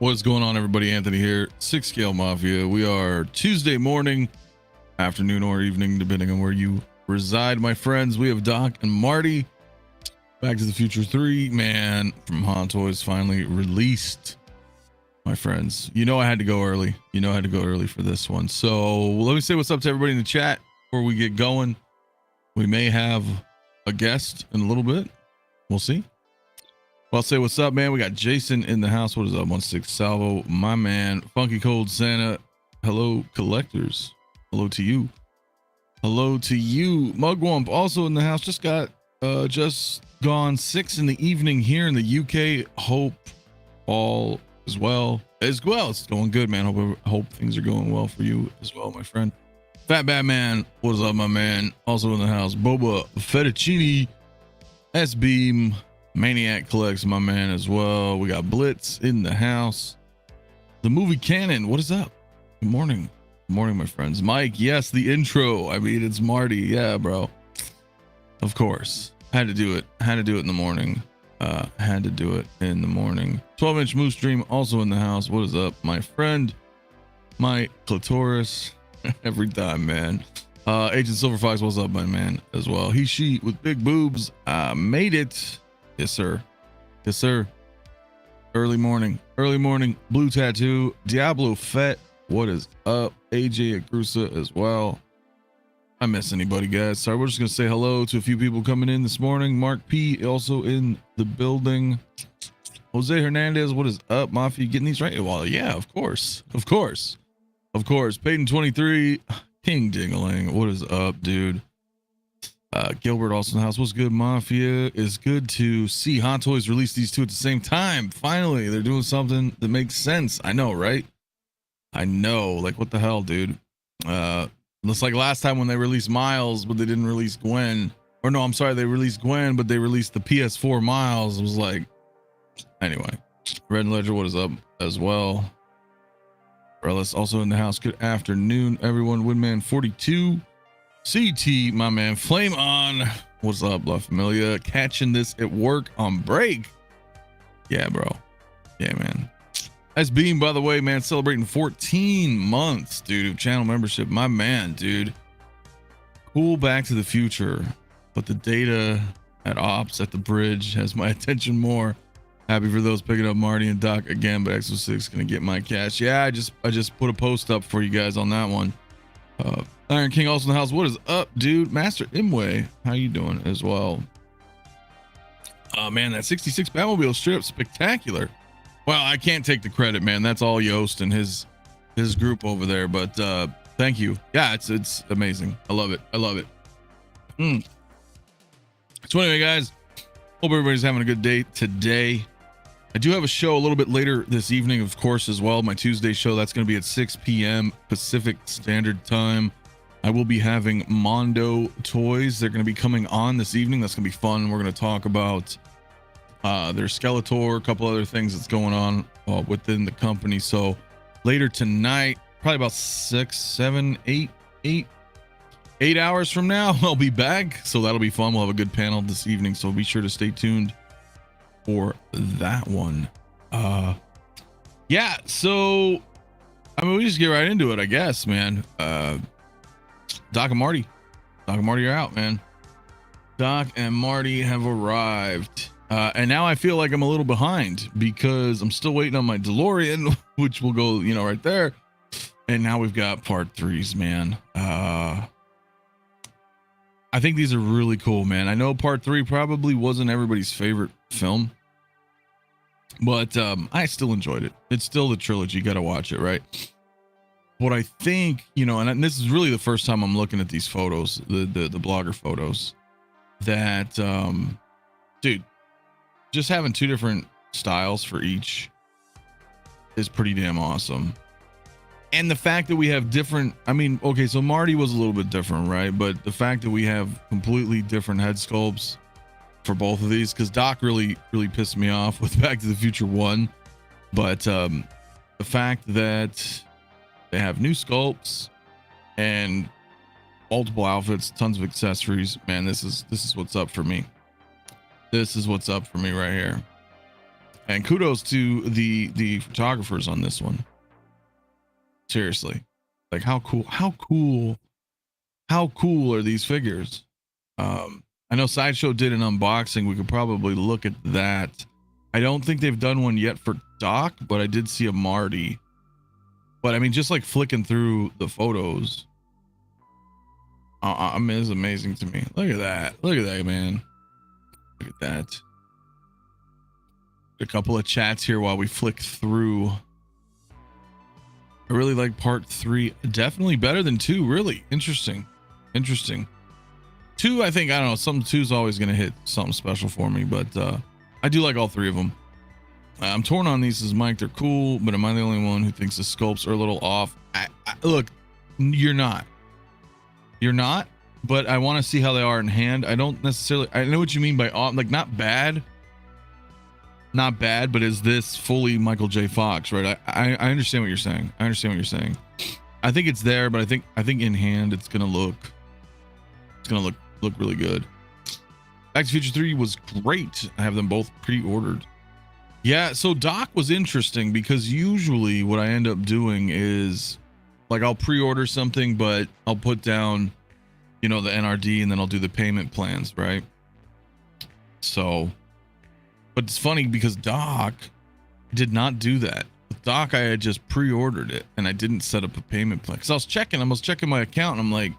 What's going on, everybody? Anthony here, 6 Scale Mafia. We are Tuesday morning, afternoon, or evening, depending on where you reside, my friends. We have Doc and Marty. Back to the Future 3, man, from Hot Toys finally released, my friends. You know I had to go early. You know I had to go early for this one. So let me say what's up to everybody in the chat before we get going. We may have a guest in a little bit. We'll see. Well, I'll say what's up, man. We got Jason in the house. What is up? 16 Salvo, my man. Funky Cold Santa. Hello, collectors. Hello to you. Hello to you. Mugwump also in the house. Just gone 6 in the evening here in the UK. Hope all is well. It's going good, man. Hope things are going well for you as well, my friend. Fat Batman, what is up, my man? Also in the house, Boba Fettuccine, S-Beam, Maniac Collects, my man, as well. We got Blitz in the house. The Movie Cannon, what is up? Good morning. Good morning, my friends. Mike, yes, the intro. I mean, it's Marty. Yeah, bro. Of course. Had to do it. Had to do it in the morning. Had to do it in the morning. 12-inch Moose Dream, also in the house. What is up, my friend? My clitoris. Every time, man. Agent Silver Fox, what's up, my man, as well. She with big boobs. Made it. Yes, sir. Yes, sir. Early morning. Blue Tattoo. Diablo Fett, what is up? 𝗕𝗔𝗦𝗘𝗥𝗖𝗎 as well. I miss anybody, guys? Sorry, we're just gonna say hello to a few people coming in this morning. Mark P also in the building. Jose Hernandez, what is up? Mafia, getting these right? Well, yeah, of course. Peyton 23, King Dingling, what is up, dude? Gilbert also in the house. What's good, Mafia? It's good to see Hot Toys release these two at the same time. Finally, they're doing something that makes sense. I know, right? I know. Like, what the hell, dude? Looks like last time when they released Miles, but they didn't release Gwen. Or no, I'm sorry, they released Gwen, but they released the PS4 Miles. It was like, anyway. Red Ledger, what is up as well? Rellis also in the house. Good afternoon, everyone. Windman 42. CT, my man. Flame on. What's up, La Familia? Catching this at work on break. Yeah, bro. Yeah, man. That's Beam, by the way, man. Celebrating 14 months, dude, of channel membership. My man, dude. Cool Back to the Future. But the data at Ops at the bridge has my attention more. Happy for those picking up Marty and Doc again, but Exo6 gonna get my cash. Yeah, I just put a post up for you guys on that one. Iron King also in the house. What is up, dude? Master Imway, how you doing as well? Oh man, that 66 Batmobile strip, spectacular. Well, I can't take the credit, man. That's all Joost and his group over there. But thank you. Yeah, it's amazing. I love it. So anyway, guys, hope everybody's having a good day today. I do have a show a little bit later this evening, of course, as well. My Tuesday show, that's going to be at 6 p.m. Pacific Standard Time. I will be having Mondo Toys. They're going to be coming on this evening. That's going to be fun. We're going to talk about their Skeletor, a couple other things that's going on within the company. So later tonight, probably about 8 hours from now, I'll be back. So that'll be fun. We'll have a good panel this evening. So be sure to stay tuned for that one. Yeah, so I mean, we just get right into it, I guess, man. Doc and Marty are out, man. Doc and Marty have arrived, and now I feel like I'm a little behind because I'm still waiting on my DeLorean, which will go, right there. And now we've got part 3s, man. I think these are really cool, man. I know part 3 probably wasn't everybody's favorite film, but I still enjoyed it. It's still the trilogy. You got to watch it, right? What I think, and this is really the first time I'm looking at these photos, the blogger photos, that, dude, just having 2 different styles for each is pretty damn awesome. And the fact that we have different, I mean, okay, so Marty was a little bit different, right? But the fact that we have completely different head sculpts for both of these, because Doc really pissed me off with Back to the Future 1. But the fact that they have new sculpts and multiple outfits, tons of accessories, man, this is what's up for me. This is what's up for me right here. And kudos to the photographers on this one. Seriously, like how cool are these figures? I know Sideshow did an unboxing. We could probably look at that. I don't think they've done one yet for Doc, but I did see a Marty. But I mean, just like flicking through the photos, I mean, it's amazing to me. Look at that. Look at that, man. Look at that. A couple of chats here while we flick through. I really like part 3. Definitely better than 2. Really interesting. 2, I think, I don't know, something 2 is always going to hit something special for me, but I do like all 3 of them. I'm torn on these as Mike. They're cool, but am I the only one who thinks the sculpts are a little off? Look, you're not, but I want to see how they are in hand. I don't necessarily, I know what you mean by off, like not bad, but is this fully Michael J. Fox, right? I understand what you're saying. I think it's there, but I think in hand it's gonna look really good. Back to the Future 3 was great. I have them both pre-ordered. Yeah, so Doc was interesting because usually what I end up doing is like I'll pre-order something, but I'll put down, you know, the NRD and then I'll do the payment plans, right? So, but it's funny because Doc did not do that. With Doc, I had just pre-ordered it and I didn't set up a payment plan because I was checking my account and I'm like,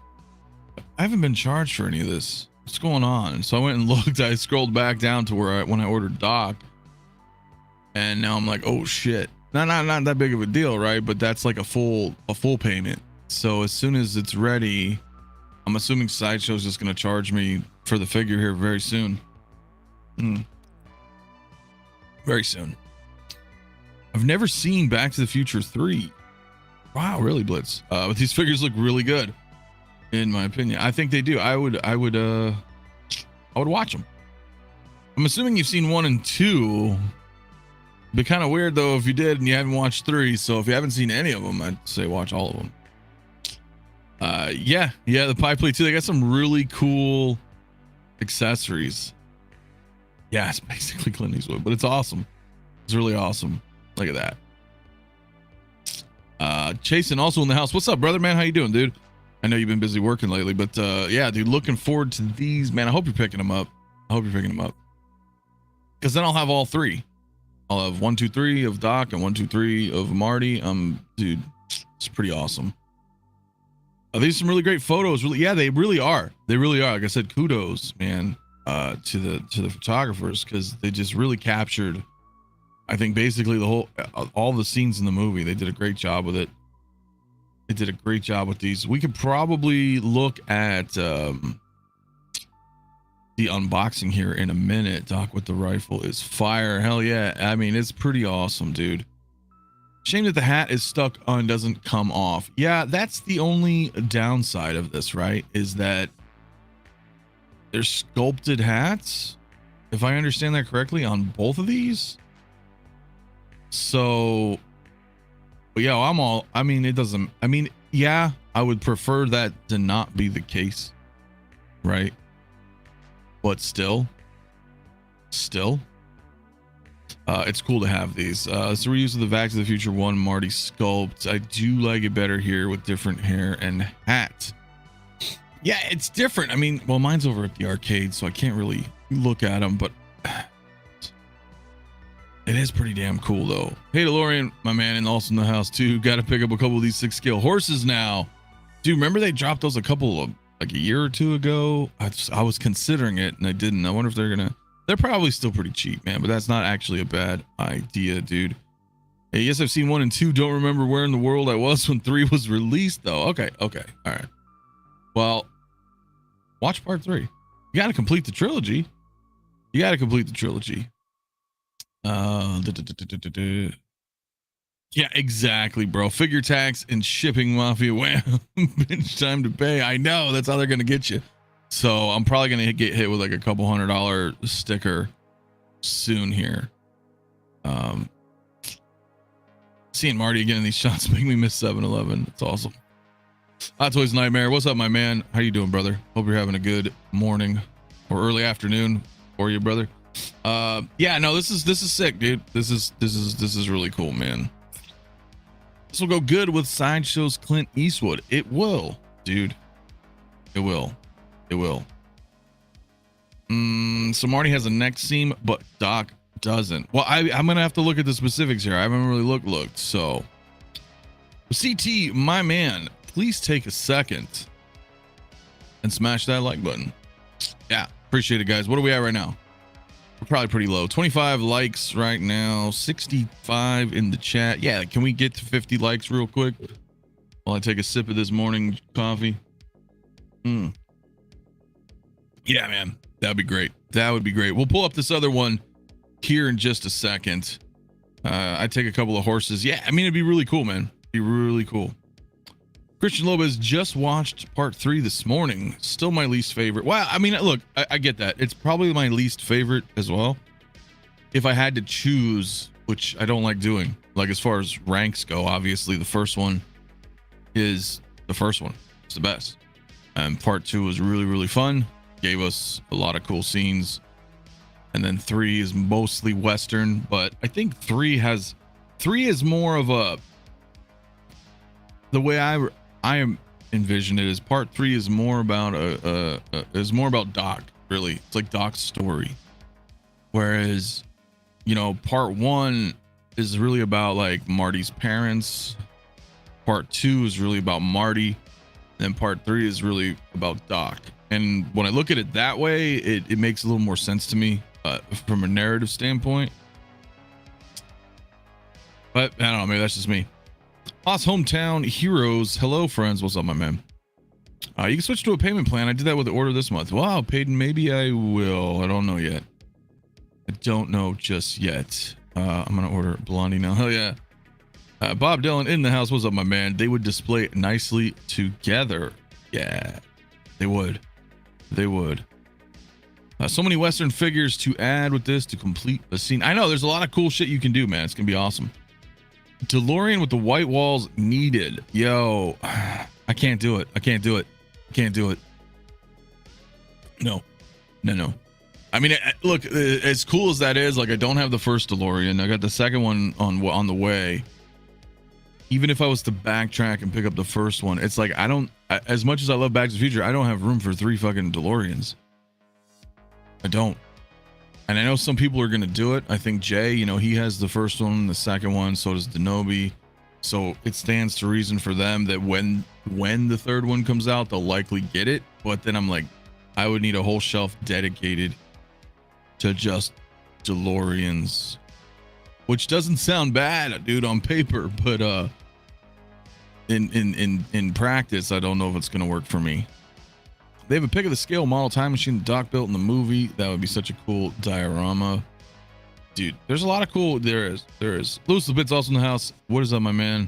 I haven't been charged for any of this. What's going on? So I went and looked. I scrolled back down to where when I ordered Doc, and now I'm like, oh shit. Not that big of a deal, right? But that's like a full payment. So as soon as it's ready, I'm assuming Sideshow's just going to charge me for the figure here very soon. Very soon. I've never seen Back to the Future 3. Wow, really, Blitz? But these figures look really good, in my opinion. I think they do. I would watch them. I'm assuming you've seen 1 and 2. Be kind of weird though if you did and you haven't watched 3. So if you haven't seen any of them, I'd say watch all of them. Yeah, the pie plate too. They got some really cool accessories. Yeah, it's basically Clint Eastwood, but it's awesome. It's really awesome. Look at that. Chasen also in the house. What's up, brother, man? How you doing, dude? I know you've been busy working lately, but yeah, dude, looking forward to these, man. I hope you're picking them up. Because then I'll have all 3. I'll have 1, 2, 3 of Doc and 1, 2, 3 of Marty. Dude, it's pretty awesome. These are some really great photos. Really, yeah, they really are. Like I said, kudos, man, to the photographers, because they just really captured, I think, basically all the scenes in the movie. They did a great job with it. They did a great job with these. We could probably look at the unboxing here in a minute. Doc with the rifle is fire. Hell yeah. I mean, it's pretty awesome, dude. Shame that the hat is stuck on, doesn't come off. Yeah, that's the only downside of this, right? Is that there's sculpted hats, if I understand that correctly, on both of these. So, but yeah, I mean, it doesn't, I mean, yeah, I would prefer that to not be the case, right? But still, it's cool to have these. It's a reuse of the Back to the Future 1 Marty sculpt. I do like it better here with different hair and hat. Yeah, it's different. I mean, well, mine's over at the arcade, so I can't really look at them, but it is pretty damn cool though. Hey, DeLorean, my man, and also in the house too. Got to pick up a couple of these 6 scale horses now. Dude, remember they dropped those a couple of, like a year or 2 ago? I was considering it and I didn't. I wonder if they're probably still pretty cheap, man, but that's not actually a bad idea, dude. Hey, yes, I've seen 1 and 2. Don't remember where in the world I was when 3 was released though. Okay. All right. Well, watch part 3. You got to complete the trilogy. Yeah, exactly, bro. Figure tax and shipping, Mafia. Wham. Binge time to pay. I know, that's how they're gonna get you. So I'm probably gonna get hit with like a couple $100 sticker soon here. Seeing Marty again in these shots make me miss 7-Eleven. It's awesome. Hot Toys Nightmare, what's up, my man? How you doing, brother? Hope you're having a good morning or early afternoon for you, brother. Yeah, no, this is sick, dude. This is really cool, man. This will go good with Sideshow's Clint Eastwood. It will, dude. It will. So Marty has a neck seam, but Doc doesn't. Well, I'm gonna have to look at the specifics here. I haven't really looked. So CT, my man, please take a second and smash that like button. Yeah, appreciate it, guys. What are we at right now? We're probably pretty low. 25 likes right now, 65 in the chat. Yeah, can we get to 50 likes real quick while I take a sip of this morning coffee? Yeah, man, that'd be great. That would be great. We'll pull up this other one here in just a second. I take a couple of horses. Yeah, I mean, it'd be really cool, man. It'd be really cool. Christian Lopez just watched part 3 this morning. Still my least favorite. Well, I mean, look, I get that. It's probably my least favorite as well. If I had to choose, which I don't like doing, like as far as ranks go, obviously the first one is the first one. It's the best. And part 2 was really, really fun. Gave us a lot of cool scenes. And then 3 is mostly Western, but I think 3 is more of a, the way I envision it is part 3 is more about is more about Doc, really. It's like Doc's story. Whereas, you know, part 1 is really about like Marty's parents. Part 2 is really about Marty. Then part 3 is really about Doc. And when I look at it that way, it makes a little more sense to me from a narrative standpoint. But I don't know, maybe that's just me. Lost Hometown Heroes. Hello, friends. What's up, my man? You can switch to a payment plan. I did that with the order this month. Wow, Payden, maybe I will. I don't know yet. I don't know just yet. I'm gonna order Blondie now. Hell yeah. Bob Dylan in the house. What's up, my man? They would display nicely together. Yeah, they would. They would. So many Western figures to add with this to complete a scene. I know there's a lot of cool shit you can do, man. It's gonna be awesome. DeLorean with the white walls needed. Yo, I can't do it. I can't do it. Can't do it. No. I mean, look, as cool as that is, like, I don't have the first DeLorean. I got the second one on the way. Even if I was to backtrack and pick up the first one, it's like as much as I love Back to the Future, I don't have room for 3 fucking DeLoreans. I don't. And I know some people are going to do it. I think Jay, you know, he has the first one, the second one, so does Denobi. So it stands to reason for them that when the third one comes out, they'll likely get it. But then I'm like, I would need a whole shelf dedicated to just DeLoreans, which doesn't sound bad, dude, on paper, but in practice, I don't know if it's going to work for me. They have a pick of the scale model time machine Doc built in the movie. That would be such a cool diorama. Dude, there's a lot of cool. There is. Lewis the Bit's also in the house. What is up, my man?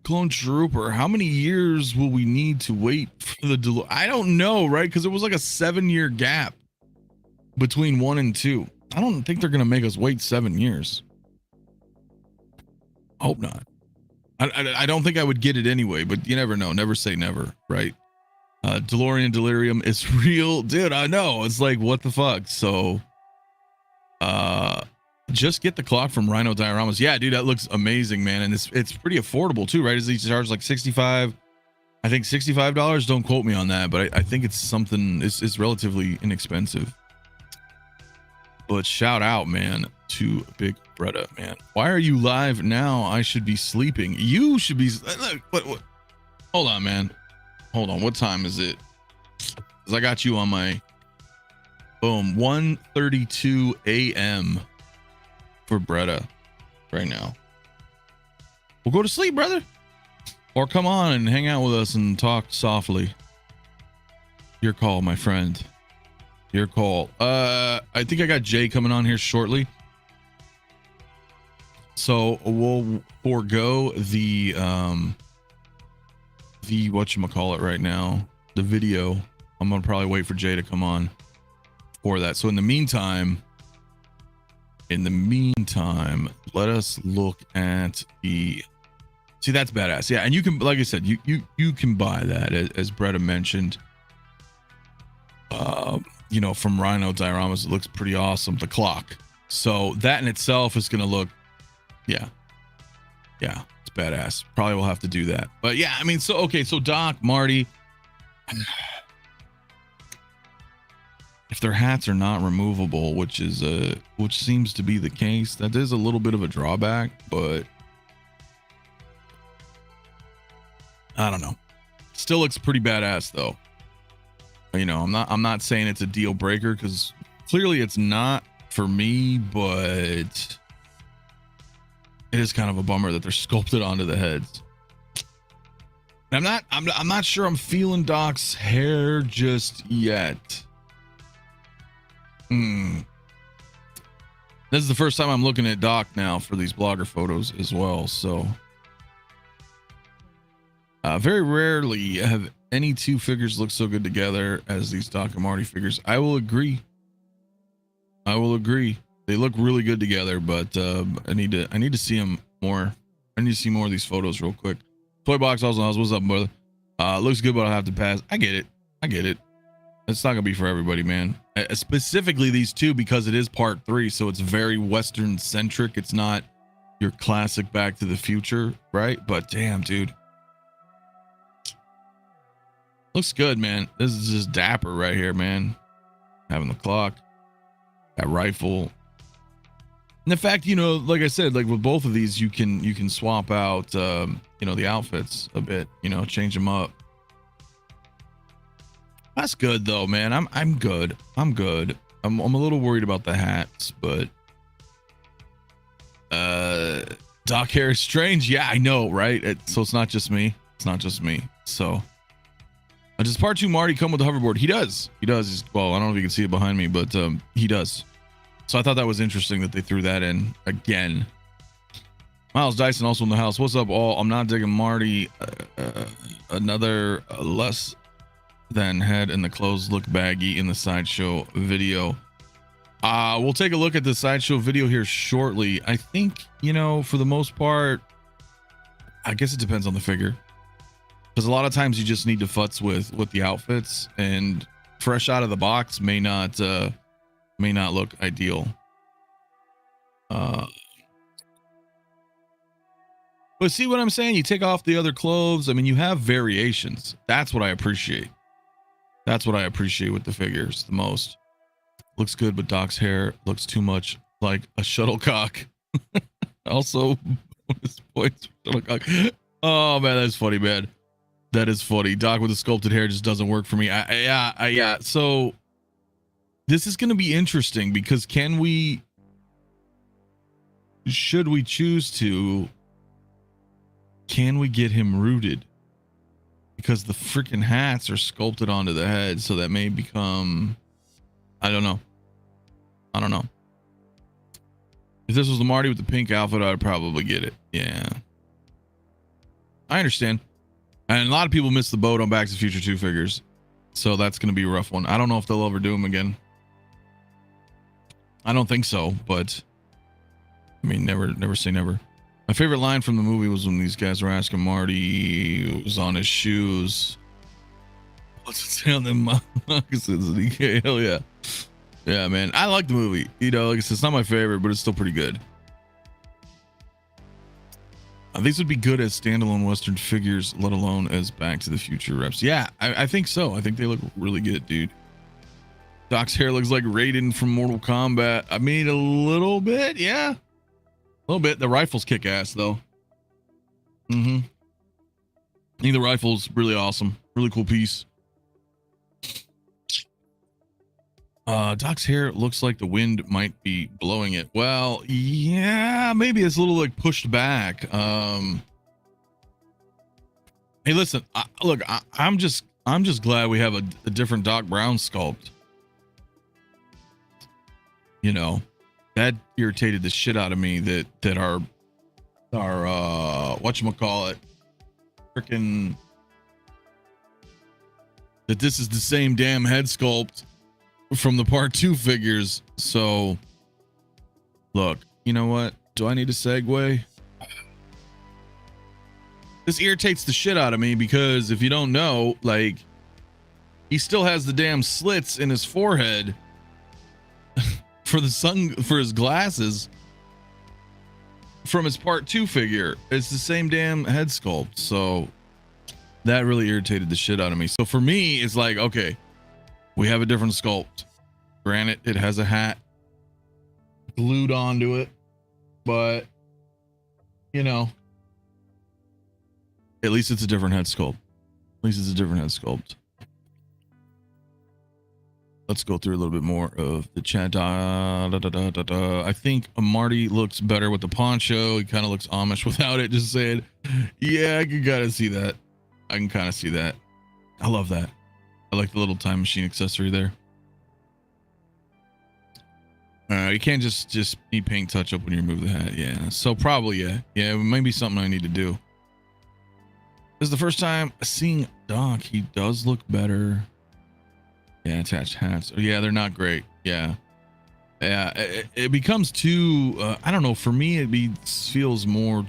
Clone Trooper. How many years will we need to wait for the DeLorean? I don't know, right? Because it was like a 7-year gap between 1 and 2. I don't think they're going to make us wait 7 years. I hope not. I don't think I would get it anyway, but you never know. Never say never, right? DeLorean Delirium is real, dude. I know, it's like, what the fuck. So just get the clock from Rhino Dioramas. Yeah, dude, that looks amazing, man. And it's pretty affordable too, right? Is he charge like $65? I think $65. Don't quote me on that, but I think it's something. It's relatively inexpensive. But shout out, man, to Big Bretta, man. Why are you live now? I should be sleeping. You should be. What? Hold on, man. Hold on. What time is it? Because I got you on my. Boom. 1:32 a.m. for Bretta right now. We'll go to sleep, brother. Or come on and hang out with us and talk softly. Your call, my friend. Your call. I think I got Jay coming on here shortly. So we'll forego the whatchamacallit right now, the video. I'm gonna probably wait for Jay to come on for that. So in the meantime, let us look at the. See, that's badass. Yeah, and you can, like I said, you can buy that as Bretta mentioned. you know, from Rhino dioramas, it looks pretty awesome. The clock. So that in itself is going to look, yeah, it's badass. Probably will have to do that. But yeah, I mean, so, okay. So Doc, Marty, if their hats are not removable, which seems to be the case, that is a little bit of a drawback, but I don't know. Still looks pretty badass though. You know, I'm not saying it's a deal breaker, because clearly it's not for me, but it is kind of a bummer that they're sculpted onto the heads. And I'm not sure I'm feeling Doc's hair just yet. This is the first time I'm looking at Doc now for these blogger photos as well, so very rarely have any two figures look so good together as these Doc and Marty figures. I will agree. They look really good together, but I need to see them more. I need to see more of these photos real quick. Toy Box also knows, what's up, brother? Looks good, but I'll have to pass. I get it. It's not gonna be for everybody, man. Specifically these two, because it is part 3, so it's very Western centric. It's not your classic Back to the Future, right? But damn, dude, looks good, man. This is just dapper right here, man. Having the clock, that rifle, and the fact, you know, like I said, like with both of these, you can swap out, you know, the outfits a bit, you know, change them up. That's good though, man. I'm good. I'm a little worried about the hats, but Doc hair is strange. Yeah, I know, right? So it's not just me. So does part 2 Marty come with the hoverboard? He does. Well, I don't know if you can see it behind me, but he does. So I thought that was interesting that they threw that in again. Miles Dyson also in the house. What's up, all? I'm not digging Marty. Another less than head and the clothes look baggy in the sideshow video. We'll take a look at the sideshow video here shortly. I think, you know, for the most part, I guess it depends on the figure, because a lot of times you just need to futz with the outfits, and fresh out of the box may not look ideal. But see what I'm saying? You take off the other clothes. I mean, you have variations. That's what I appreciate. That's what I appreciate with the figures the most. Looks good, but Doc's hair looks too much like a shuttlecock. Also, shuttlecock. Oh man, that's funny, man. That is funny. Doc with the sculpted hair just doesn't work for me. Yeah. So this is going to be interesting, because should we choose to, can we get him rooted? Because the freaking hats are sculpted onto the head, so that may become, I don't know. If this was the Marty with the pink outfit, I'd probably get it. Yeah, I understand. And a lot of people miss the boat on Back to the Future 2 figures, so that's going to be a rough one. I don't know if they'll ever do them again. I don't think so, but I mean, never say never. My favorite line from the movie was when these guys were asking Marty who was on his shoes. What's it say on them moccasins? Hell yeah. Yeah, man. I like the movie. You know, like I said, it's not my favorite, but it's still pretty good. These would be good as standalone Western figures, let alone as Back to the Future reps. Yeah, I think so. I think they look really good, dude. Doc's hair looks like Raiden from Mortal Kombat. I mean, a little bit, yeah. A little bit. The rifles kick ass, though. I think the rifle's really awesome. Really cool piece. Doc's hair looks like the wind might be blowing it. Well, yeah, maybe it's a little like pushed back. Hey, listen, look, I'm just glad we have a different Doc Brown sculpt. You know, that irritated the shit out of me that our whatchamacallit, freaking, that this is the same damn head sculpt from the part 2 figures. So look, you know what? Do I need a segue? This irritates the shit out of me, because if you don't know, like, he still has the damn slits in his forehead for his glasses from his part 2 figure. It's the same damn head sculpt. So that really irritated the shit out of me. So for me, it's like, okay, we have a different sculpt. Granted, it has a hat glued onto it, but you know, at least it's a different head sculpt. At least it's a different head sculpt. Let's go through a little bit more of the chat. I think Marty looks better with the poncho. He kind of looks Amish without it. Just saying. Yeah, I can kind of see that. I can kind of see that. I love that. I like the little time machine accessory there. You can't just be paint touch up when you remove the hat. Yeah. So probably, yeah. Yeah, it might be something I need to do. This is the first time seeing Doc. He does look better. Yeah, attached hats. Oh, yeah, they're not great. Yeah. Yeah, it becomes too, I don't know, for me, it feels more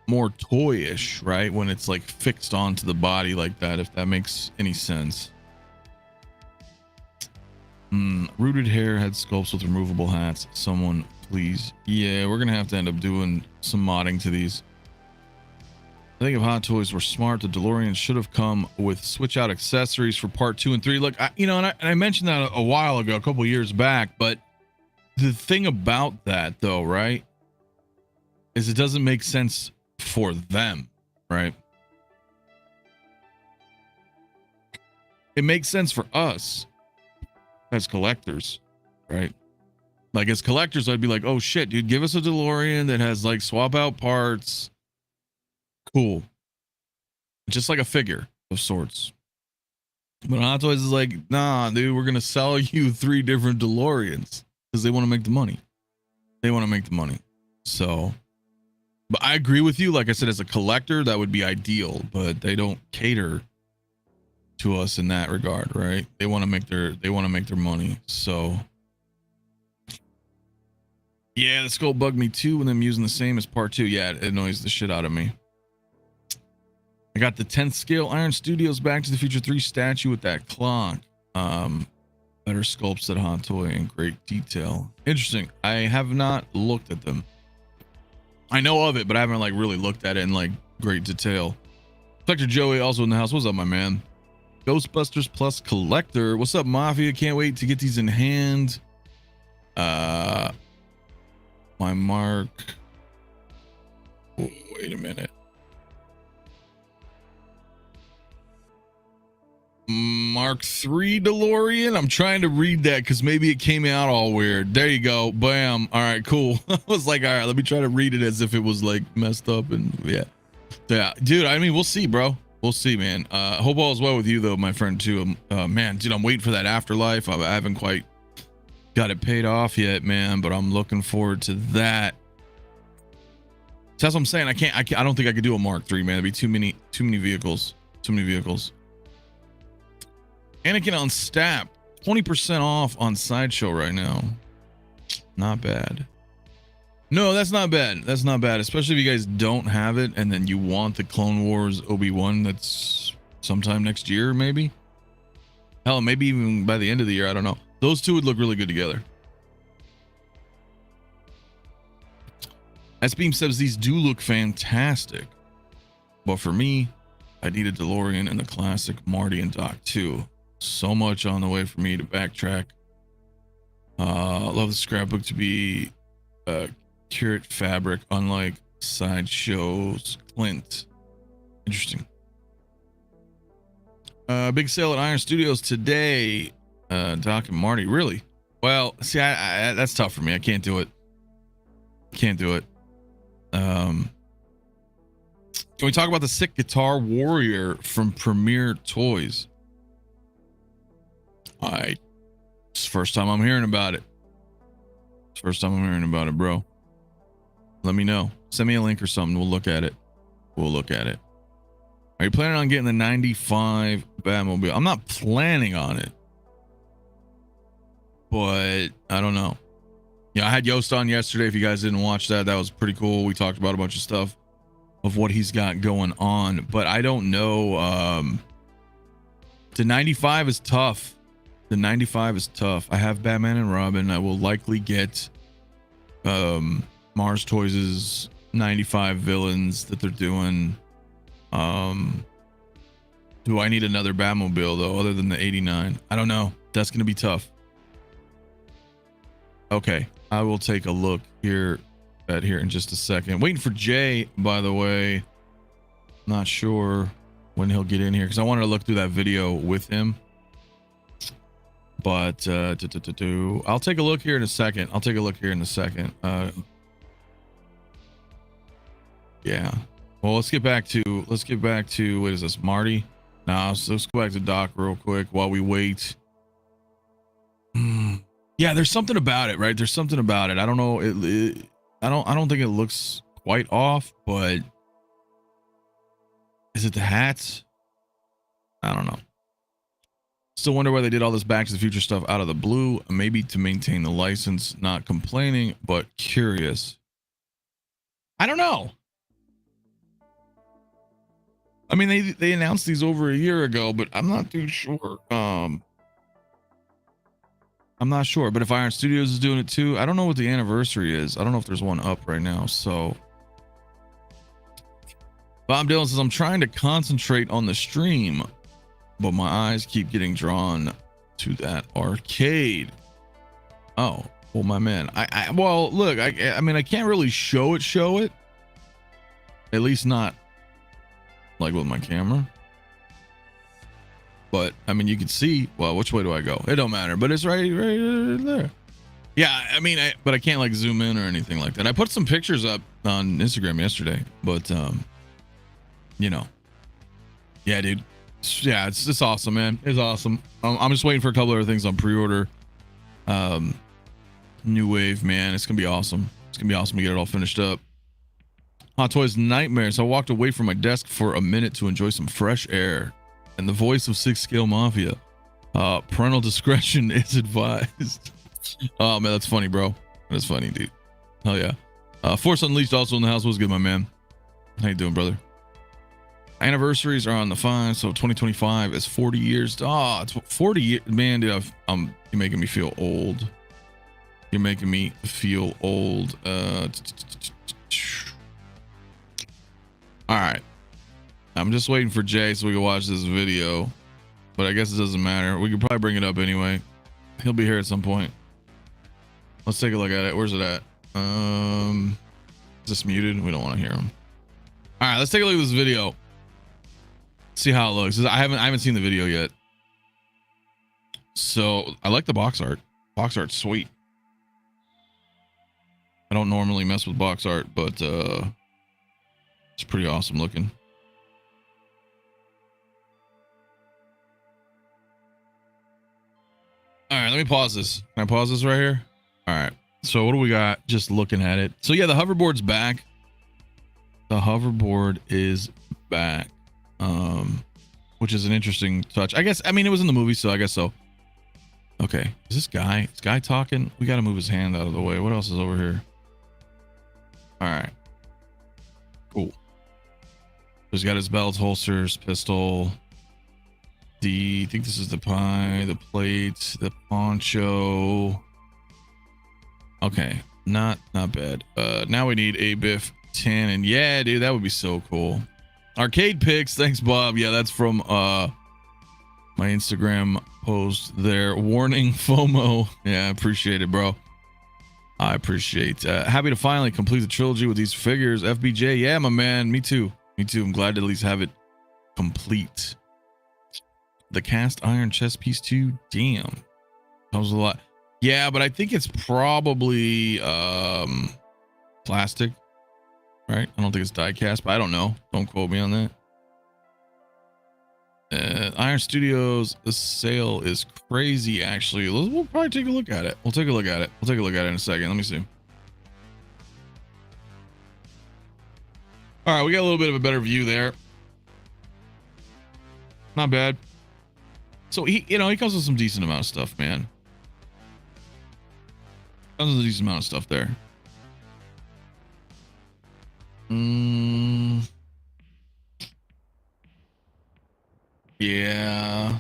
toyish, right? When it's like fixed onto the body like that, if that makes any sense. Rooted hair head sculpts with removable hats. Someone please. Yeah, we're gonna have to end up doing some modding to these. I think if Hot Toys were smart, the DeLorean should have come with switch out accessories for part 2 and 3. Look, I mentioned that a while ago, a couple years back, but the thing about that though, right, is it doesn't make sense for them, right? It makes sense for us as collectors, right? Like as collectors, I'd be like, oh shit, dude, give us a DeLorean that has like swap out parts. Cool. Just like a figure of sorts. But Hot Toys is like, nah, dude, we're going to sell you 3 different DeLoreans because they want to make the money. They want to make the money. So, but I agree with you. Like I said, as a collector, that would be ideal, but they don't cater to us in that regard, right? They want to make their money. So yeah, the skull bugged me too when I'm using the same as part 2. Yeah, it annoys the shit out of me. I got the 10th scale Iron Studios Back to the Future 3 statue with that clock. Better sculpts at Hot Toy in great detail. Interesting. I have not looked at them. I know of it, but I haven't like really looked at it in like great detail. Collector Joey also in the house. What's up, my man? Ghostbusters Plus Collector. What's up, Mafia? Can't wait to get these in hand. My mark. Oh, wait a minute. Mark III DeLorean. I'm trying to read that because maybe it came out all weird. There you go. Bam. All right, cool. I was like, all right, let me try to read it as if it was like messed up. And yeah, dude, I mean, we'll see, bro. We'll see, man. Hope all is well with you though, my friend too. Man, dude, I'm waiting for that afterlife. I haven't quite got it paid off yet, man, but I'm looking forward to that. So that's what I'm saying. I don't think I could do a Mark III, man. It'd be too many vehicles. Anakin on Stap, 20% off on Sideshow right now. Not bad. No, that's not bad. That's not bad, especially if you guys don't have it and then you want the Clone Wars Obi-Wan that's sometime next year, maybe. Hell, maybe even by the end of the year. I don't know. Those two would look really good together. S-Beam says these do look fantastic. But for me, I need a DeLorean and the classic Marty and Doc too. So much on the way for me to backtrack. Love the scrapbook to be curate fabric, unlike Sideshow's Clint. Interesting. Big sale at Iron Studios today. Doc and Marty, really? Well, see, I that's tough for me. I can't do it. Can't do it. Can we talk about the sick Guitar Warrior from Premier Toys? It's the first time I'm hearing about it. It's the first time I'm hearing about it, bro. Let me know. Send me a link or something. We'll look at it. We'll look at it. Are you planning on getting the 95 Batmobile? I'm not planning on it, but I don't know. Yeah, I had Joost on yesterday. If you guys didn't watch that, that was pretty cool. We talked about a bunch of stuff of what he's got going on, but I don't know. The 95 is tough. The 95 is tough. I have Batman and Robin. I will likely get Mars Toys' 95 villains that they're doing. Do I need another Batmobile though, other than the 89? I don't know. That's gonna be tough. Okay, I will take a look here in just a second. Waiting for Jay, by the way. Not sure when he'll get in here because I wanted to look through that video with him. But I'll take a look here in a second. Yeah. Well, let's get back to what is this, Marty? Nah, so let's go back to Doc real quick while we wait. Yeah, there's something about it, right? There's something about it. I don't know. I don't think it looks quite off, but is it the hats? I don't know. Still wonder why they did all this Back to the Future stuff out of the blue. Maybe to maintain the license. Not complaining, but curious. I don't know. I mean, they announced these over a year ago, but I'm not too sure. I'm not sure. But if Iron Studios is doing it too, I don't know what the anniversary is. I don't know if there's one up right now. So Bob Dylan says, I'm trying to concentrate on the stream, but my eyes keep getting drawn to that arcade. Oh, well, my man. Well, look, I mean, I can't really show it. At least not like with my camera. But I mean, you can see, well, which way do I go? It don't matter, but it's right there. Yeah, I mean, but I can't like zoom in or anything like that. I put some pictures up on Instagram yesterday, but you know, yeah, dude. Yeah, it's awesome, man. It's awesome. I'm just waiting for a couple other things on pre-order. New Wave, man. It's gonna be awesome. It's gonna be awesome to get it all finished up. Hot Toys Nightmares. I walked away from my desk for a minute to enjoy some fresh air. And the voice of 6 Scale Mafia. Parental discretion is advised. Oh man, that's funny, bro. That's funny, dude. Hell yeah. Force Unleashed also in the house. What's good, my man? How you doing, brother? Anniversaries are on the 5, so 2025 is 40 years. Oh, it's 40 years, man, dude. You're making me feel old. You're making me feel old. All right, I'm just waiting for Jay so we can watch this video, but I guess it doesn't matter. We could probably bring it up anyway. He'll be here at some point. Let's take a look at it. Where's it at? Is this muted? We don't want to hear him. All right, let's take a look at this video. See how it looks. I haven't seen the video yet. So I like the box art. Box art's sweet. I don't normally mess with box art, but it's pretty awesome looking. All right, let me pause this. Can I pause this right here? All right. So what do we got? Just looking at it. So yeah, the hoverboard's back. The hoverboard is back. Which is an interesting touch. I guess, I mean, it was in the movie, so I guess so. Okay. Is this guy? Is guy talking? We got to move his hand out of the way. What else is over here? All right. Cool. He's got his belt, holsters, pistol. I think this is the pie, the plate, the poncho. Okay. Not bad. Now we need a Biff Tannen. Yeah, dude, that would be so cool. Arcade picks. Thanks, Bob. Yeah, that's from my Instagram post there. Warning FOMO. Yeah, I appreciate it, bro. I appreciate happy to finally complete the trilogy with these figures. FBJ. Yeah, my man. Me too. I'm glad to at least have it complete. The cast iron chest piece too. Damn. That was a lot. Yeah, but I think it's probably plastic. Right? I don't think it's die cast, but I don't know. Don't quote me on that. Iron Studios, the sale is crazy, actually. We'll probably take a look at it. We'll take a look at it in a second. Let me see. All right, we got a little bit of a better view there. Not bad. So he comes with some decent amount of stuff, man. Comes with a decent amount of stuff there. Yeah.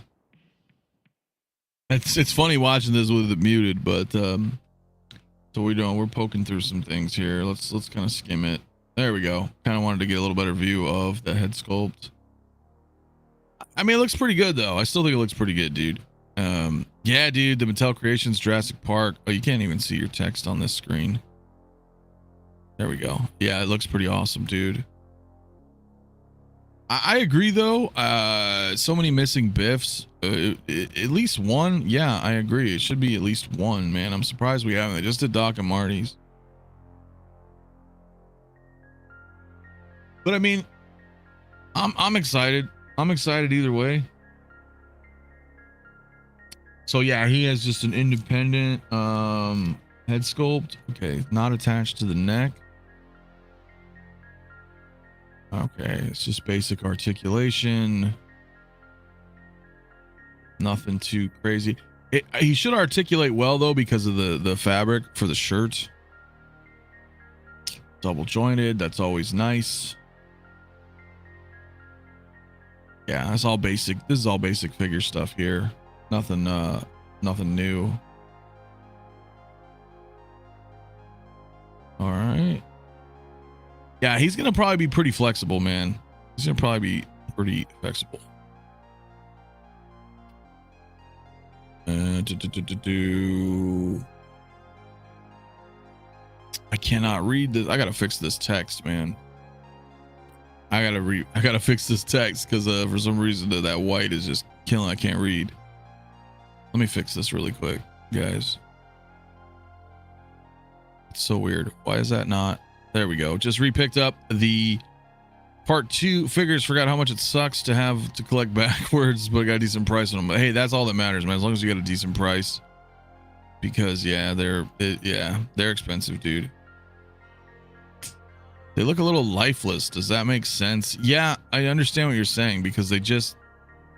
It's funny watching this with it muted, but so we're poking through some things here. Let's kind of skim it. There we go. Kind of wanted to get a little better view of the head sculpt. I mean, it looks pretty good though. I still think it looks pretty good, dude. Yeah, dude, the Mattel Creations Jurassic Park. Oh, you can't even see your text on this screen. There we go. Yeah, it looks pretty awesome, dude. I agree though. So many missing biffs. At least one. Yeah, I agree. It should be at least one, man. I'm surprised we haven't. They just did Doc and Marty's. But I mean, I'm excited. I'm excited either way. So yeah, he has just an independent head sculpt. Okay, not attached to the neck. Okay, it's just basic articulation. Nothing too crazy. He should articulate well though because of the fabric for the shirt. Double jointed, that's always nice. Yeah, that's all basic. This is all basic figure stuff here. Nothing new. All right. Yeah, he's gonna probably be pretty flexible, man. He's gonna probably be pretty flexible. I cannot read this. I gotta fix this text, man. I gotta fix this text because for some reason that white is just killing. I can't read. Let me fix this really quick, guys. It's so weird. Why is that not? There we go. Just repicked up the part 2 figures. Forgot how much it sucks to have to collect backwards, but I got a decent price on them. But hey, that's all that matters, man. As long as you got a decent price, because yeah, they're expensive, dude. They look a little lifeless. Does that make sense? Yeah, I understand what you're saying because they just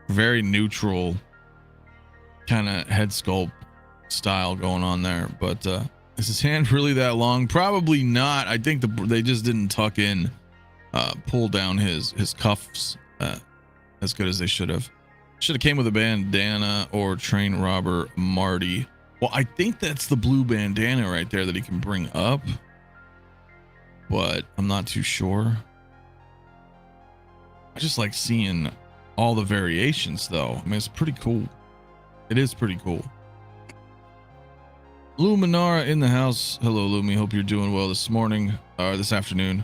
very neutral kind of head sculpt style going on there. But is his hand really that long? Probably not. I think they just didn't tuck in, pull down his cuffs as good as they should have. Should have came with a bandana or train robber Marty. Well, I think that's the blue bandana right there that he can bring up, but I'm not too sure. I just like seeing all the variations though. I mean, it's pretty cool. It is pretty cool. Luminara in the house. Hello, Lumi. Hope you're doing well this morning or this afternoon.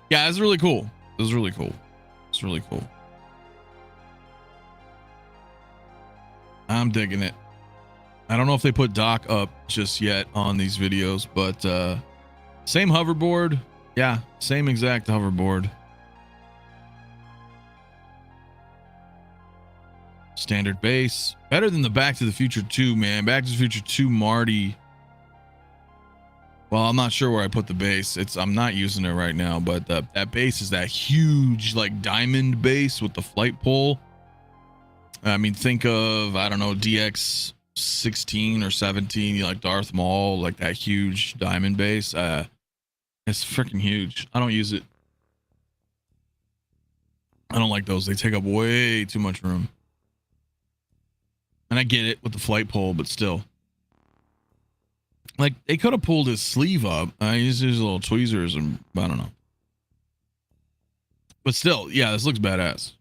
Yeah, it's really cool. It was really cool. It's really cool. I'm digging it. I don't know if they put Doc up just yet on these videos, but same hoverboard. Yeah, same exact hoverboard. Standard base. Better than the Back to the Future 2, man. Back to the Future 2 Marty. Well, I'm not sure where I put the base. I'm not using it right now, but that base is that huge like diamond base with the flight pole. I mean, think of, I don't know, DX 16 or 17, like Darth Maul, like that huge diamond base. It's freaking huge. I don't use it. I don't like those. They take up way too much room. And I get it with the flight pole, but still. Like, they could have pulled his sleeve up. I use his little tweezers and I don't know. But still, yeah, this looks badass.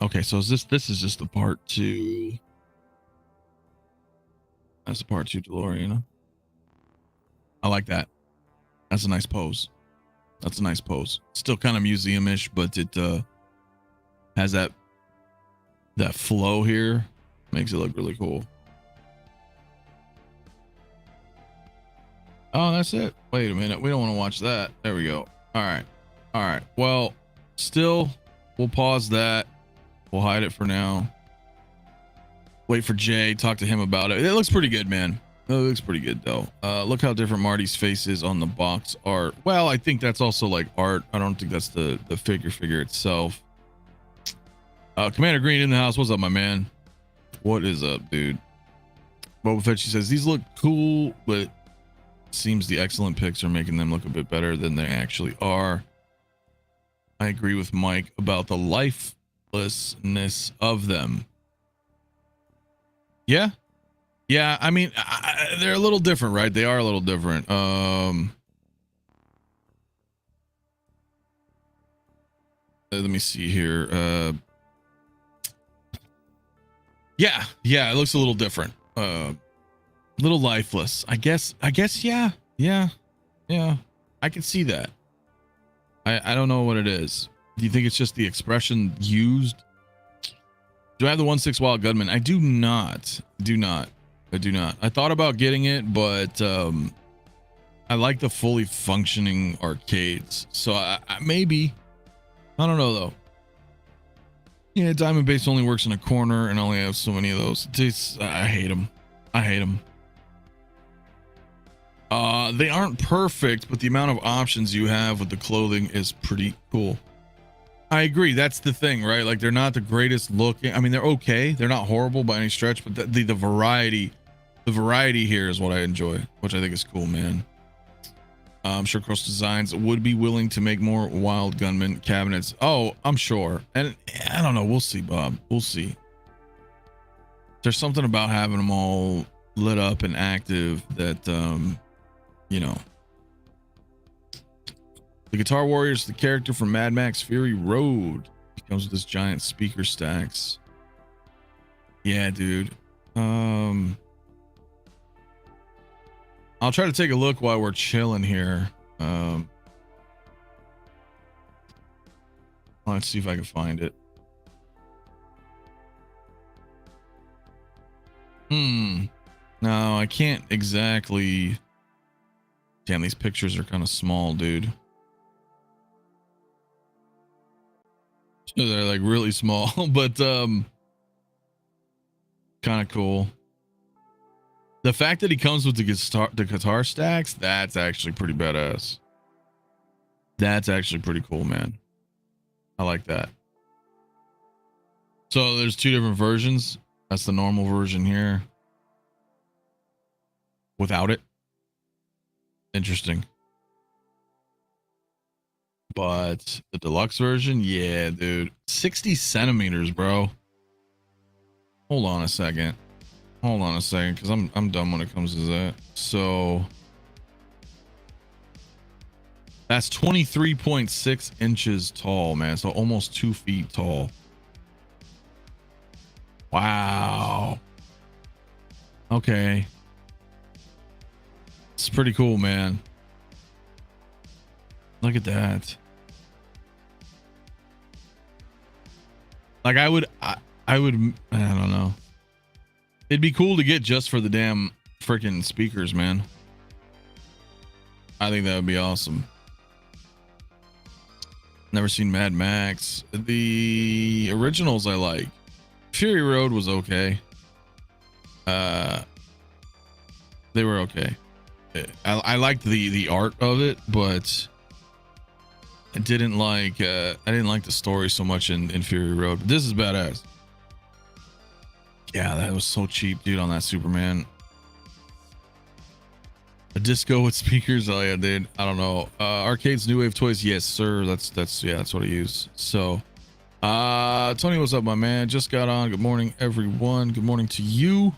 Okay, so is this is just the part 2. That's the part 2 DeLorean. I like that. That's a nice pose. That's a nice pose. Still kind of museum-ish, but it has that flow here. Makes it look really cool. Oh, that's it. Wait a minute. We don't want to watch that. There we go. All right. All right. Well, still, we'll pause that. We'll hide it for now. Wait for Jay. Talk to him about it. It looks pretty good, man. It looks pretty good, though. Look how different Marty's face is on the box art. Well, I think that's also like art. I don't think that's the figure itself. Commander Green in the house. What's up, my man? What is up, dude? Boba Fett, she says, these look cool, but seems the excellent pics are making them look a bit better than they actually are. I agree with Mike about the lifelessness of them. Yeah. Yeah. I mean, they're a little different, right? They are a little different. Let me see here. Yeah. It looks a little different. Little lifeless. I guess. Yeah. I can see that. I don't know what it is. Do you think it's just the expression used? Do I have the 1/6 Wild Gunman? I do not. I thought about getting it, but I like the fully functioning arcades. So I maybe. I don't know though. Yeah, Diamond Base only works in a corner and I only have so many of those. I hate them. They aren't perfect, but the amount of options you have with the clothing is pretty cool. I agree. That's the thing, right? Like they're not the greatest looking. I mean, they're okay. They're not horrible by any stretch, but the variety here is what I enjoy, which I think is cool, man. I'm sure Cross Designs would be willing to make more Wild Gunman cabinets. Oh, I'm sure. And I don't know. We'll see, Bob. We'll see. There's something about having them all lit up and active that, you know. The Guitar Warrior is the character from Mad Max Fury Road. He comes with this giant speaker stacks. Yeah, dude. I'll try to take a look while we're chilling here. Let's see if I can find it. No, I can't exactly. Damn, these pictures are kind of small, dude. They're like really small, but kind of cool. The fact that he comes with the guitar stacks, that's actually pretty badass. That's actually pretty cool, man. I like that. So there's two different versions. That's the normal version here. Without it. Interesting. But the deluxe version, yeah, dude. 60 centimeters, bro. Hold on a second, because I'm dumb when it comes to that. So that's 23.6 inches tall, man. So almost 2 feet tall. Wow. Okay. It's pretty cool, man. Look at that. Like I don't know. It'd be cool to get just for the damn freaking speakers, man. I think that would be awesome. Never seen Mad Max. The originals I like. Fury Road was okay. They were okay. I liked the art of it, but I didn't like the story so much in Fury Road. But this is badass. Yeah, that was so cheap, dude, on that Superman. A disco with speakers. Oh yeah, dude. I don't know. Arcade's New Wave toys. Yes, sir. That's what I use. So Tony, what's up, my man? Just got on. Good morning, everyone. Good morning to you.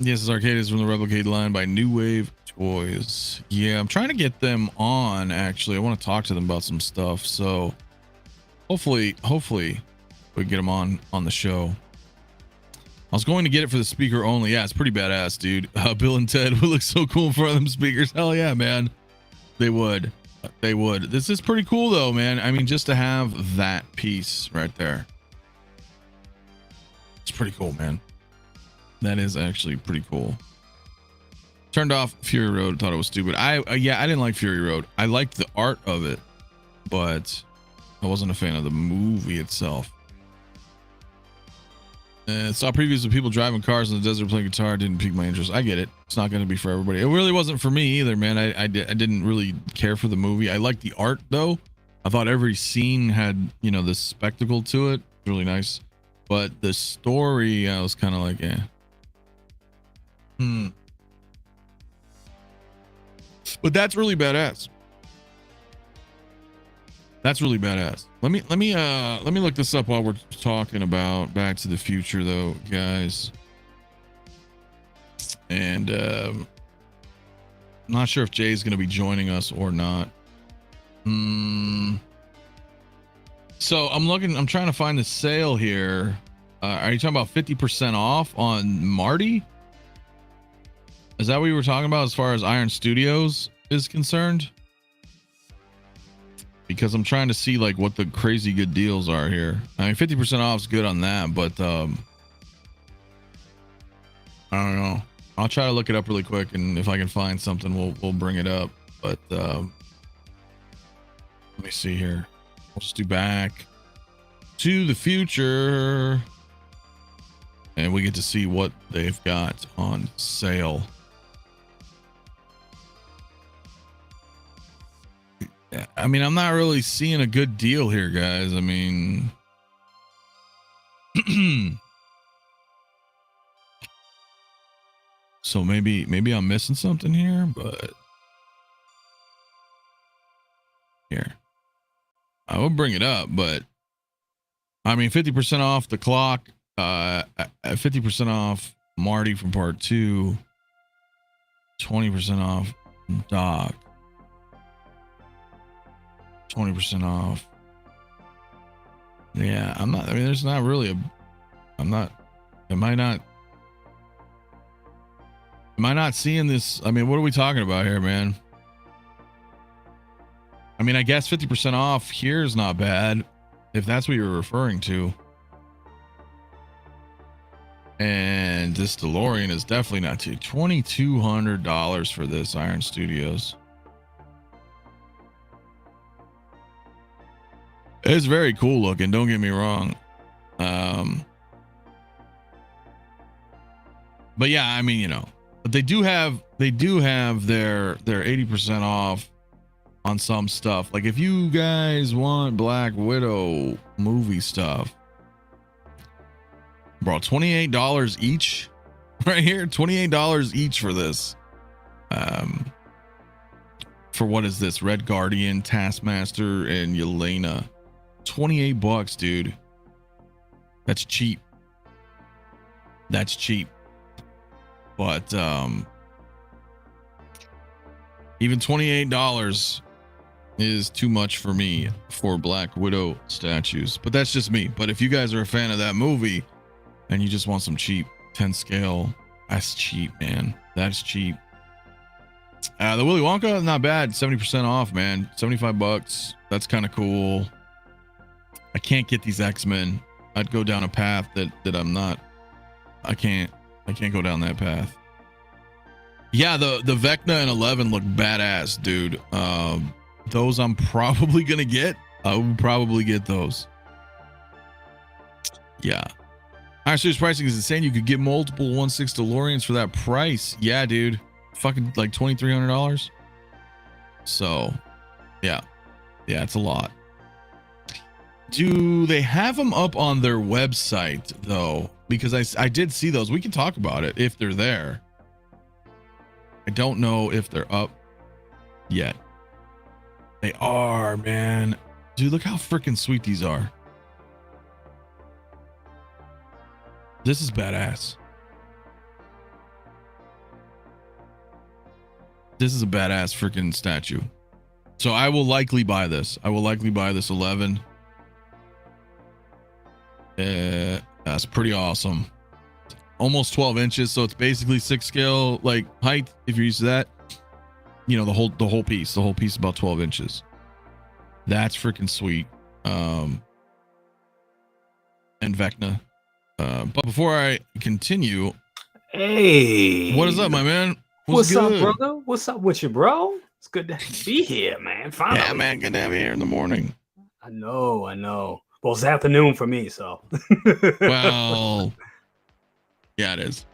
Yes, this arcade is from the Replicate line by New Wave Toys. Yeah, I'm trying to get them on, actually. I want to talk to them about some stuff. So hopefully we can get them on the show. I was going to get it for the speaker only. Yeah, it's pretty badass, dude. Bill and Ted would look so cool in front of them speakers. Hell yeah, man. They would. This is pretty cool though, man. I mean, just to have that piece right there. It's pretty cool, man. That is actually pretty cool. Turned off Fury Road, thought it was stupid. I didn't like Fury Road. I liked the art of it, but I wasn't a fan of the movie itself. Saw previews of people driving cars in the desert playing guitar. Didn't pique my interest. I get it. It's not going to be for everybody. It really wasn't for me either, man. I didn't really care for the movie. I liked the art though. I thought every scene had, you know, this spectacle to it. Really nice. But the story, I was kind of like, yeah. But that's really badass. That's really badass. Let me look this up while we're talking about Back to the Future, though, guys. And I'm not sure if Jay's going to be joining us or not. So I'm trying to find the sale here. Are you talking about 50% off on Marty? Is that what you were talking about as far as Iron Studios is concerned? Because I'm trying to see like what the crazy good deals are here. I mean, 50% off is good on that, but I don't know. I'll try to look it up really quick, and if I can find something, we'll bring it up. But let me see here. We'll just do Back to the Future, and we get to see what they've got on sale. I mean, I'm not really seeing a good deal here, guys. I mean, so maybe I'm missing something here, but here, I will bring it up, but I mean, 50% off the clock, 50% off Marty from part 2, 20% off Doc. 20% off. Yeah, I'm not. I mean, there's not really a. I'm not. Am I not seeing this? I mean, what are we talking about here, man? I mean, I guess 50% off here is not bad, if that's what you're referring to. And this DeLorean is definitely not too. $2,200 for this Iron Studios. It's very cool looking, don't get me wrong. But yeah, I mean, you know, but they do have their 80% off on some stuff. Like if you guys want Black Widow movie stuff, bro, $28 each right here. $28 each for this. For what is this? Red Guardian, Taskmaster, and Yelena. $28, dude. That's cheap. That's cheap. But even $28 is too much for me for Black Widow statues. But that's just me. But if you guys are a fan of that movie and you just want some cheap 10 scale, that's cheap, man. That's cheap. The Willy Wonka, not bad. 70% off, man. $75. That's kind of cool. I can't get these X-Men. I'd go down a path that I'm not. I can't go down that path. Yeah, the Vecna and 11 look badass, dude. Those I'm probably gonna get. I would probably get those. Yeah. Iron Studios pricing is insane. You could get multiple 1/6 DeLoreans for that price. Yeah, dude. Fucking like $2,300. So, yeah, it's a lot. Do they have them up on their website though? Because I did see those. We can talk about it if they're there. I don't know if they're up yet. They are, man. Dude, look how freaking sweet these are. This is badass. This is a badass freaking statue. So I will likely buy this. I will likely buy this 11. That's pretty awesome. Almost 12 inches, so it's basically 6 scale like height. If you're used to that, you know, the whole piece is about 12 inches. That's freaking sweet. And Vecna. But before I continue, hey, what is up, my man? What's up, brother? What's up with you, bro? It's good to be here, man. Finally. Yeah, man, good to have you here in the morning. I know. Well, it's afternoon for me, so. Well, yeah, it is.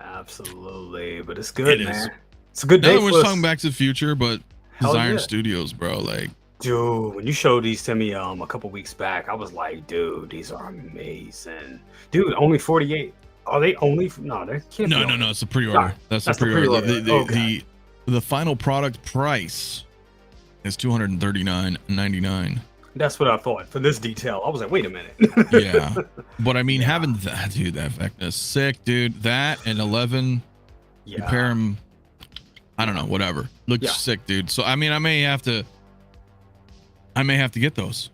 Absolutely, but it's good, man. It's a good day. We're talking Back to the Future, but Iron Studios, bro. Like, dude, when you showed these to me a couple weeks back, I was like, dude, these are amazing. Dude, only 48. Are they only? No, they can't. No. It's a pre-order. That's a pre-order. The final product price It's 239.99. That's what I thought for this detail. I was like, wait a minute. Yeah, but I mean, having that, dude, that Vecna is sick, dude. That and 11, compare them. I don't know, whatever. Looks sick, dude. So I mean, I may have to get those.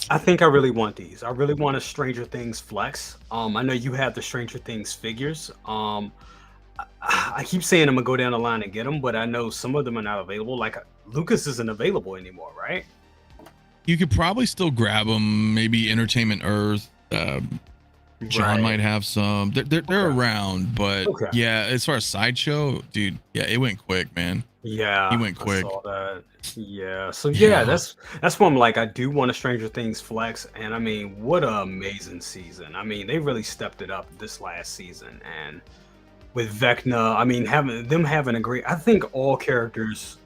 I think I really want these. I really want a Stranger Things flex. I know you have the Stranger Things figures. I keep saying I'm gonna go down the line and get them, but I know some of them are not available. Like Lucas isn't available anymore, right? You could probably still grab them. Maybe Entertainment Earth. John might have some. They're around, but yeah, as far as Sideshow, dude, yeah, it went quick, man. Yeah, he went quick. I saw that. Yeah, so yeah, that's why I'm like, I do want a Stranger Things flex, and I mean, what an amazing season. I mean, they really stepped it up this last season, and with Vecna, I mean, having a great. I think all characters,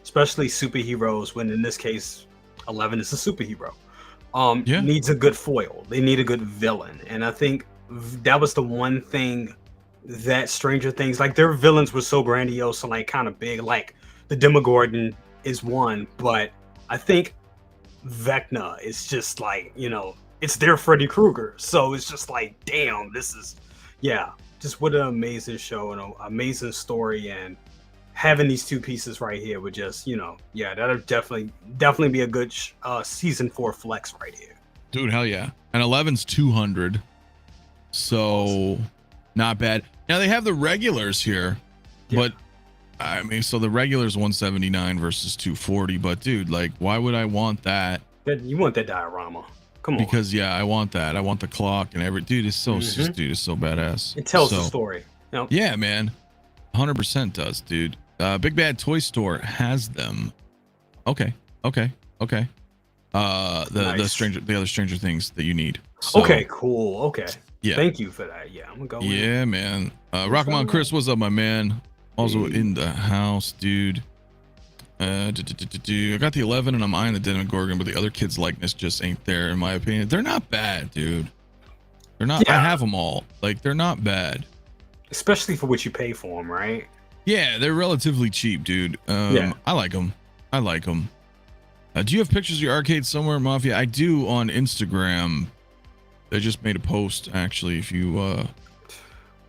especially superheroes, when in this case 11 is a superhero, needs a good foil. They need a good villain, and I think that was the one thing that Stranger Things, like their villains were so grandiose and like kind of big. Like the Demogorgon is one, but I think Vecna is just like, you know, it's their Freddy Krueger. So it's just like, damn, this is, just what an amazing show and an amazing story, and having these two pieces right here would just, you know, that'll definitely be a good season 4 flex right here, dude. Hell yeah. And 11's 200, so not bad. Now they have the regulars here, but I mean, so the regulars 179 versus 240, but dude, like, why would I want that? You want that diorama? Come on. Because I want that. I want the clock and every dude is so dude is so badass. It tells the story. Yep. Yeah, man. 100% does, dude. Big Bad Toy Store has them. Okay. The other Stranger Things that you need. So, okay, cool. Okay. Yeah. Thank you for that. Yeah, I'm gonna go. Yeah, man. Rock'em Chris, what's up, my man? Also in the house, dude. I got the 11 and I'm eyeing the Demogorgon, but the other kid's likeness just ain't there, in my opinion. They're not bad, dude. They're not. I have them all. Like, they're not bad. Especially for what you pay for them, right? Yeah, they're relatively cheap, dude. I like them. Do you have pictures of your arcade somewhere, Mafia? I do on Instagram. They just made a post, actually. If you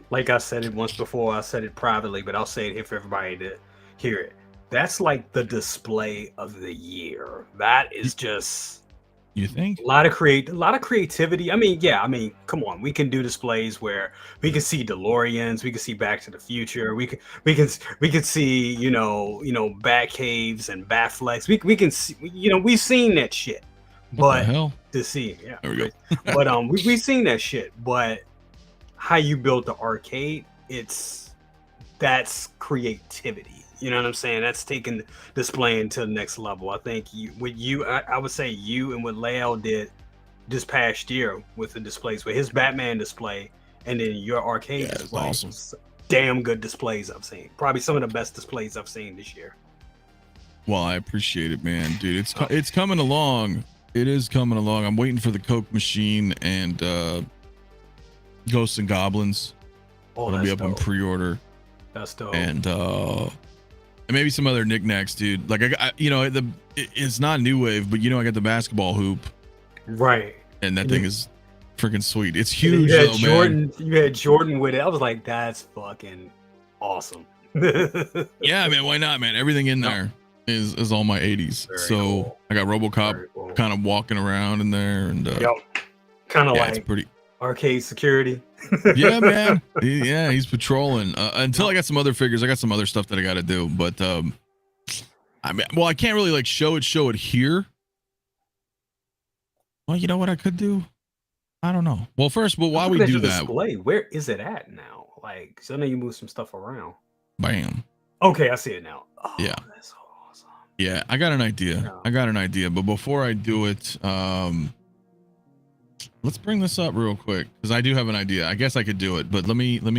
like I said it once before, I said it privately, but I'll say it here for everybody to hear it. That's like the display of the year. That is just, you think, a lot of creativity. I mean, come on, we can do displays where we can see DeLoreans, we can see Back to the Future, we can see, you know, bat caves and Batflex. We can see, you know, we've seen that shit. What the hell? To see, there we go. But we've seen that shit. But how you built the arcade, that's creativity. You know what I'm saying? That's taking displaying to the next level. I think I would say you and what Leo did this past year with the displays, with his Batman display and then your arcade display. Awesome. Damn good displays I've seen. Probably some of the best displays I've seen this year. Well, I appreciate it, man, dude. It's coming along. It is coming along. I'm waiting for the Coke machine and Ghosts and Goblins. It'll be up on pre-order. That's dope. And maybe some other knickknacks, dude. Like it's not new wave, but you know, I got the basketball hoop. Right. And that thing is freaking sweet. It's huge, man. You had man. Jordan with it. I was like, that's fucking awesome. Yeah, man. Why not, man? Everything in there is all my 80s. Very so cool. I got RoboCop kind of walking around in there, and kind of like it's pretty arcade security. Yeah, man. Yeah, he's patrolling. Until I got some other figures. I got some other stuff that I got to do, but I mean, well, I can't really like show it here. Well, you know what I could do? I don't know. Well, first, but while we do that, display, where is it at now? Like, so I know you move some stuff around. Bam. Okay, I see it now. Oh, yeah, that's so awesome. Yeah, I got an idea. But before I do it, let's bring this up real quick because I do have an idea. I guess I could do it, but let me what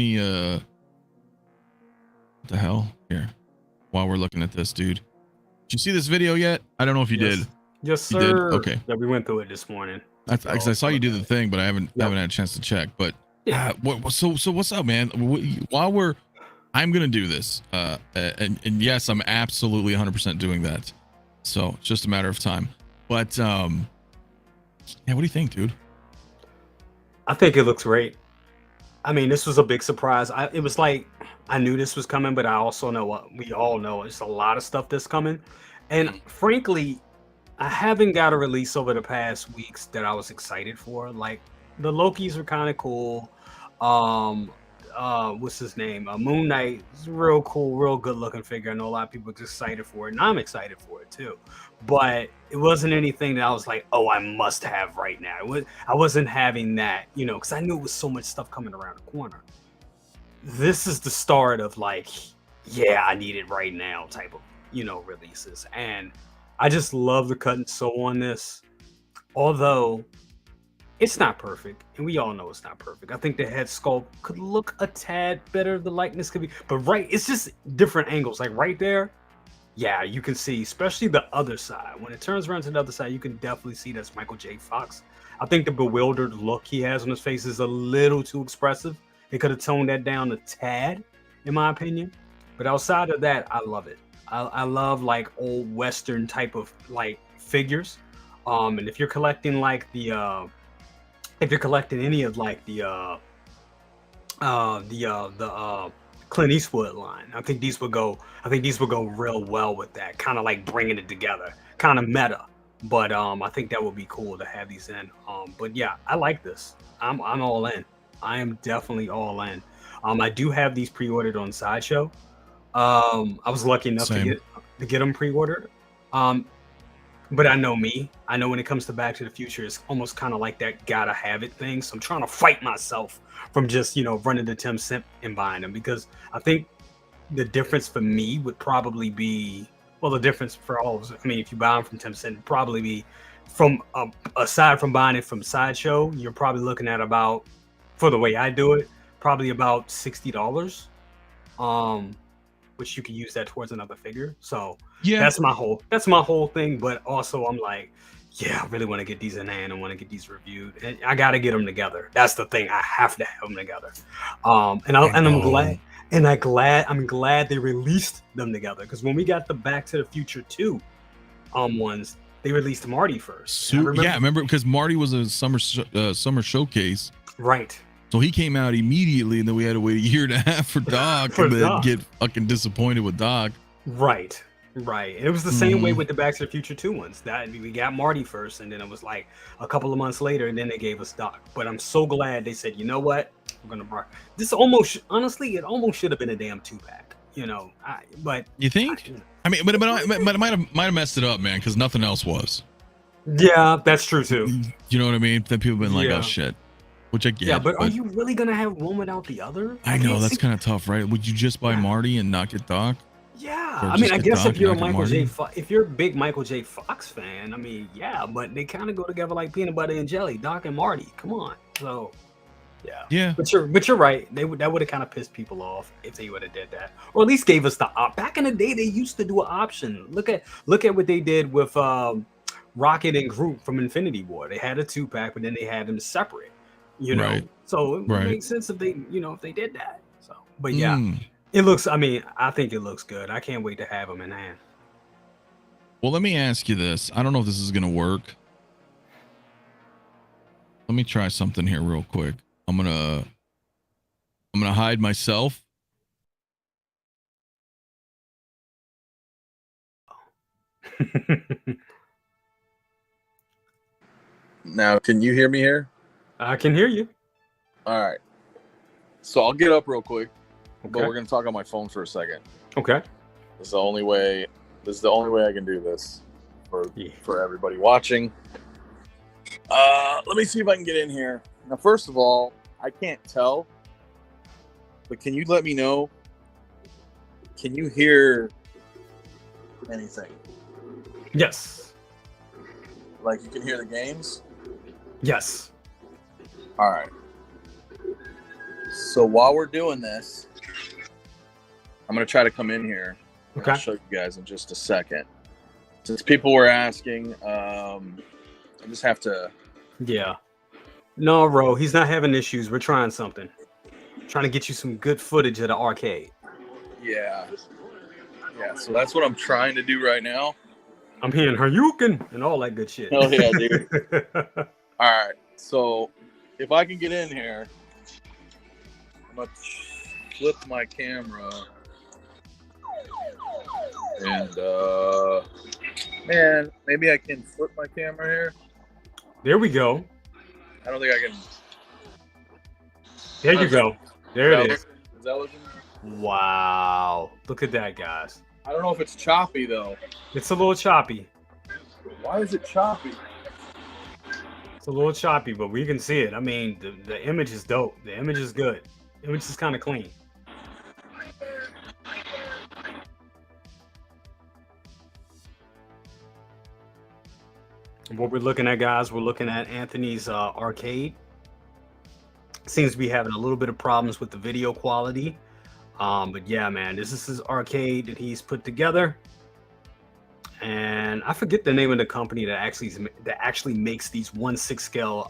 the hell here while we're looking at this, dude. Did you see this video yet? I don't know if you did. Yes, sir. You did? Okay. Yeah, we went through it this morning. I saw you do the thing, but I haven't had a chance to check. But so what's up, man? I'm gonna do this, and yes, I'm absolutely 100% doing that. So it's just a matter of time. But yeah, what do you think, dude? I think it looks great. I mean, this was a big surprise. It was like I knew this was coming, but I also know what we all know. It's a lot of stuff that's coming, and frankly, I haven't got a release over the past weeks that I was excited for. Like the Lokis are kind of cool. Um, what's his name? Moon Knight is real cool, real good looking figure. I know a lot of people are excited for it, and I'm excited for it too. But it wasn't anything that I was like, oh, I must have right now. I wasn't having that, you know, because I knew it was so much stuff coming around the corner. This is the start of like, yeah, I need it right now type of, you know, releases. And I just love the cut and sew on this. Although it's not perfect, and we all know it's not perfect. I think the head sculpt could look a tad better. The likeness could be, but right, it's just different angles. Like right there, yeah, you can see, especially the other side. When it turns around to the other side, you can definitely see that's Michael J. Fox. I think the bewildered look he has on his face is a little too expressive. They could have toned that down a tad, in my opinion. But outside of that, I love it. I love like old Western type of like figures. And if you're collecting like the if you're collecting any of like the Clint Eastwood line, I think these would go real well with that, kind of like bringing it together, kind of meta. But I think that would be cool to have these in. But yeah, I like this. I'm all in. I am definitely all in. I do have these pre-ordered on Sideshow. I was lucky enough to get them pre-ordered. But I know me. I know when it comes to Back to the Future, it's almost kind of like that gotta have it thing. So I'm trying to fight myself from just, you know, running to Tim Cent and buying them, because I think the difference for me would probably be, well, the difference for all of us, I mean, if you buy them from Tim Cent, it'd probably be from aside from buying it from Sideshow, you're probably looking at about, for the way I do it, probably about $60. Which you can use that towards another figure. So yeah, that's my whole thing. But also I'm like, yeah, I really want to get these in hand and want to get these reviewed. And I got to get them together. That's the thing. I have to have them together. I'm glad they released them together, because when we got the Back to the Future 2 ones, they released Marty first. I remember because Marty was a summer showcase. Right. So he came out immediately, and then we had to wait a year and a half for Doc, and then get fucking disappointed with Doc. Right. And it was the same way with the Back to the Future 2 ones. That we got Marty first, and then it was like a couple of months later, and then they gave us Doc. But I'm so glad they said, you know what, we're gonna buy this. Honestly, it almost should have been a damn 2-pack. You know, but you think? I mean, but it might have messed it up, man, because nothing else was. Yeah, that's true too. You know what I mean? Then people have been like, oh shit. Which I get. Yeah, but are you really gonna have one without the other? I know that's kind of tough, right? Would you just buy Marty and not get Doc? Yeah, I mean, I guess if you're a big Michael J. Fox fan, I mean, yeah, but they kind of go together like peanut butter and jelly, Doc and Marty. Come on, so yeah. But you're right. That would have kind of pissed people off if they would have did that, or at least gave us the back in the day. They used to do an option. Look at what they did with Rocket and Groot from Infinity War. They had a 2-pack, but then they had them separate. You know, so it makes sense if they did that. So, but yeah, it looks. I mean, I think it looks good. I can't wait to have them in hand. Well, let me ask you this. I don't know if this is gonna work. Let me try something here real quick. I'm gonna hide myself. Now, can you hear me here? I can hear you. All right. So I'll get up real quick, but we're gonna talk on my phone for a second. Okay. This is the only way I can do this for everybody watching. Let me see if I can get in here. Now, first of all, I can't tell, but can you let me know? Can you hear anything? Yes. Like you can hear the games? Yes. All right. So while we're doing this, I'm going to try to come in here. Okay. I'll show you guys in just a second. Since people were asking, I just have to. Yeah. No, Ro, he's not having issues. We're trying something. Trying to get you some good footage of the arcade. Yeah. Yeah. So that's what I'm trying to do right now. I'm hearing Haryuken and all that good shit. Hell yeah, dude. All right, so if I can get in here, I'm gonna flip my camera, and man, maybe I can flip my camera here. There we go. I don't think I can. There you go. There it is. Is that looking? Wow. Look at that, guys. I don't know if it's choppy though. It's a little choppy. Why is it choppy? It's a little choppy, but we can see it. I mean, the image is dope. The image is good. The image is kind of clean. What we're looking at, guys, we're looking at Anthony's arcade. Seems to be having a little bit of problems with the video quality. But yeah, man, this is his arcade that he's put together. And I forget the name of the company that actually makes these 1/6 scale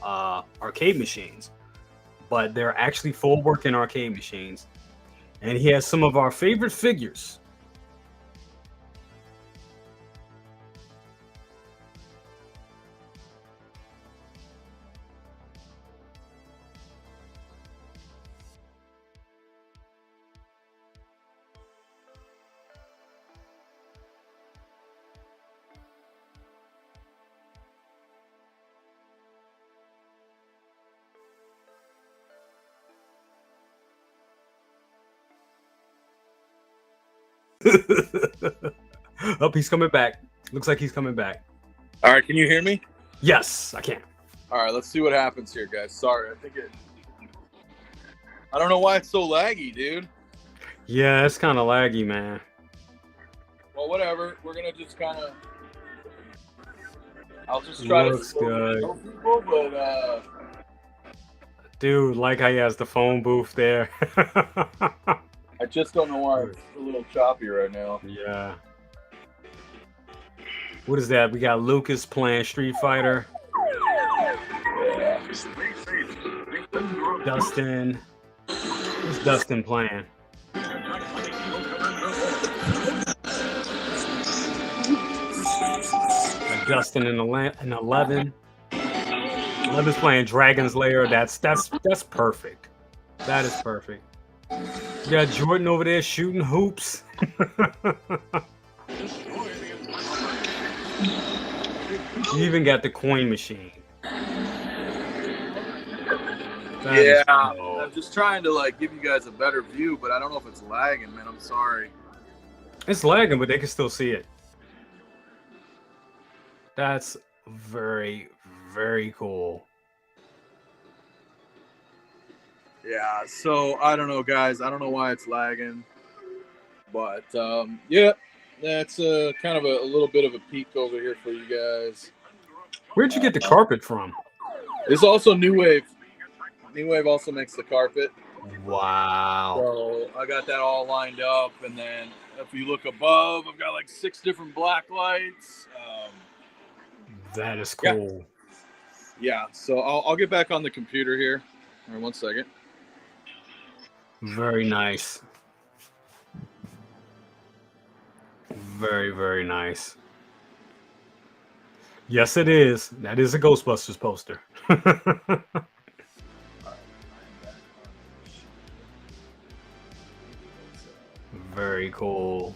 arcade machines. But they're actually full working arcade machines. And he has some of our favorite figures. Oh, he's coming back. Looks like he's coming back. All right, can you hear me? Yes, I can. All right, let's see what happens here, guys. Sorry, I don't know why it's so laggy, dude. Yeah, it's kind of laggy, man. Well, whatever. We're gonna just kind of. I'll just try Looks to. good. People, but Dude, like how he has the phone booth there. I just don't know why it's a little choppy right now. Yeah. What is that? We got Lucas playing Street Fighter. Yeah. Dustin. What's Dustin playing? Dustin in 11. 11's playing Dragon's Lair. That's perfect. That is perfect. You got Jordan over there shooting hoops. You even got the coin machine. Yeah, I'm just trying to like give you guys a better view, but I don't know if it's lagging, man. I'm sorry. It's lagging, but they can still see it. That's very, very cool. Yeah, so I don't know, guys. I don't know why it's lagging, but yeah, that's kind of a little bit of a peek over here for you guys. Where'd you get the carpet from? It's also New Wave. New Wave also makes the carpet. Wow. So I got that all lined up, and then if you look above, I've got like 6 different black lights. That is cool. Yeah, so I'll get back on the computer here. All right, 1 second. Very nice. Very, very nice. Yes, it is. That is a Ghostbusters poster. Very cool.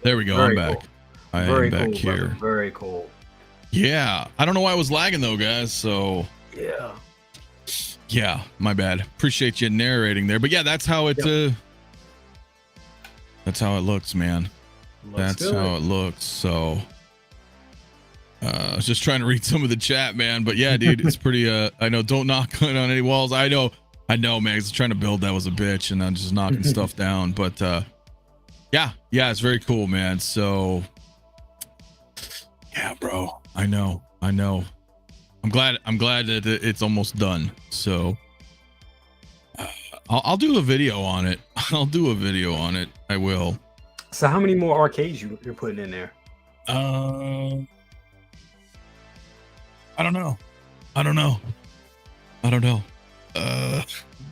There we go. Very I'm back. cool. I Very am back cool, here. brother. Very cool. Yeah. I don't know why it was lagging though, guys. So yeah, my bad. Appreciate you narrating there. But yeah, that's how it that's how it looks, man. That's how it looks. So I was just trying to read some of the chat, man. But yeah, dude, it's pretty I know, don't knock on any walls. I know, man. I was trying to build that was a bitch, and I'm just knocking stuff down. But yeah, it's very cool, man. So yeah, bro. I know. I'm glad that it's almost done. So I'll do a video on it. I will. So how many more arcades you're putting in there? I don't know.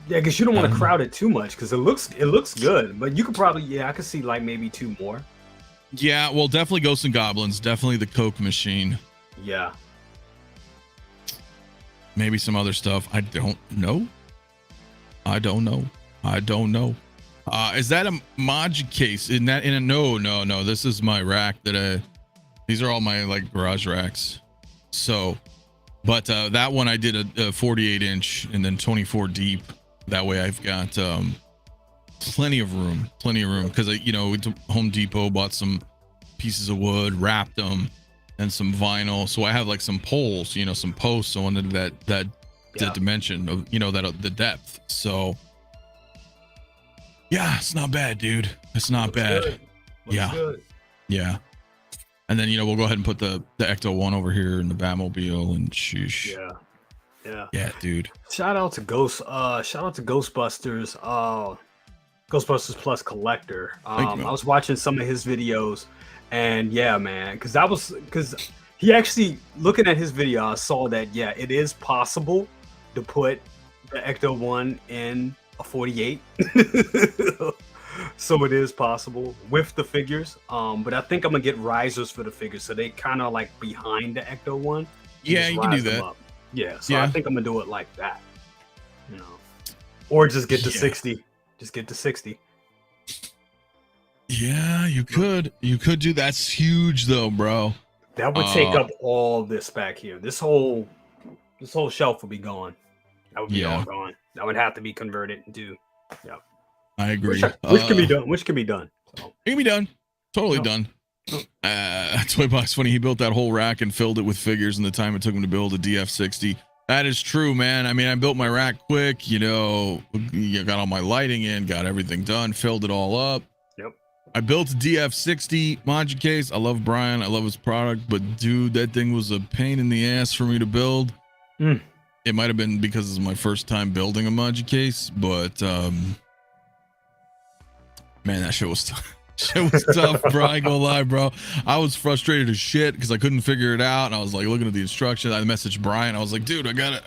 Yeah, because you don't want to crowd it too much, because it looks good. But you could probably, I could see like maybe 2 more. Yeah, well, definitely Ghosts and Goblins. Definitely the Coke machine. Yeah. Maybe some other stuff. I don't know. Is that a Mod case? No. This is my rack these are all my like garage racks. So, but that one I did a 48 inch and then 24 deep. That way I've got plenty of room because I went to Home Depot, bought some pieces of wood, wrapped them, and some vinyl. So I have like some poles, some posts on that dimension of the depth. So yeah, it's not bad, dude. It's not bad. Good. Yeah. And then we'll go ahead and put the 𝗕𝗘𝗦𝗛 over here in the Batmobile and sheesh. Yeah, dude. Shout out to Ghostbusters. Ghostbusters Plus Collector. I was watching some of his videos, and yeah, man, because he actually, looking at his video, I saw that it is possible to put the 𝗕𝗘𝗦 in a 48. So it is possible with the figures. But I think I'm gonna get risers for the figures, so they kind of like behind the 𝗕𝗘𝗦. Yeah, you can do that. Yeah, so I think I'm gonna do it like that. Or just get to 60. Just get to 60. Yeah, you could. You could do. That's huge, though, bro. That would take up all this back here. This whole shelf would be gone. That would be all gone. That would have to be converted into. Yeah, I agree. Which can be done. Which can be done. So. It can be done. Totally done. Toybox funny. He built that whole rack and filled it with figures in the time it took him to build a DF60. That is true, man. I mean, I built my rack quick. Got all my lighting in, got everything done, filled it all up. Yep. I built a DF60 Mod case. I love Brian. I love his product, but dude, that thing was a pain in the ass for me to build. It might have been because it's my first time building a Mod case, but man, that shit was tough. Shit was tough, bro. I ain't gonna lie, bro. I was frustrated as shit because I couldn't figure it out. And I was like looking at the instructions. I messaged Brian. I was like, dude, I gotta,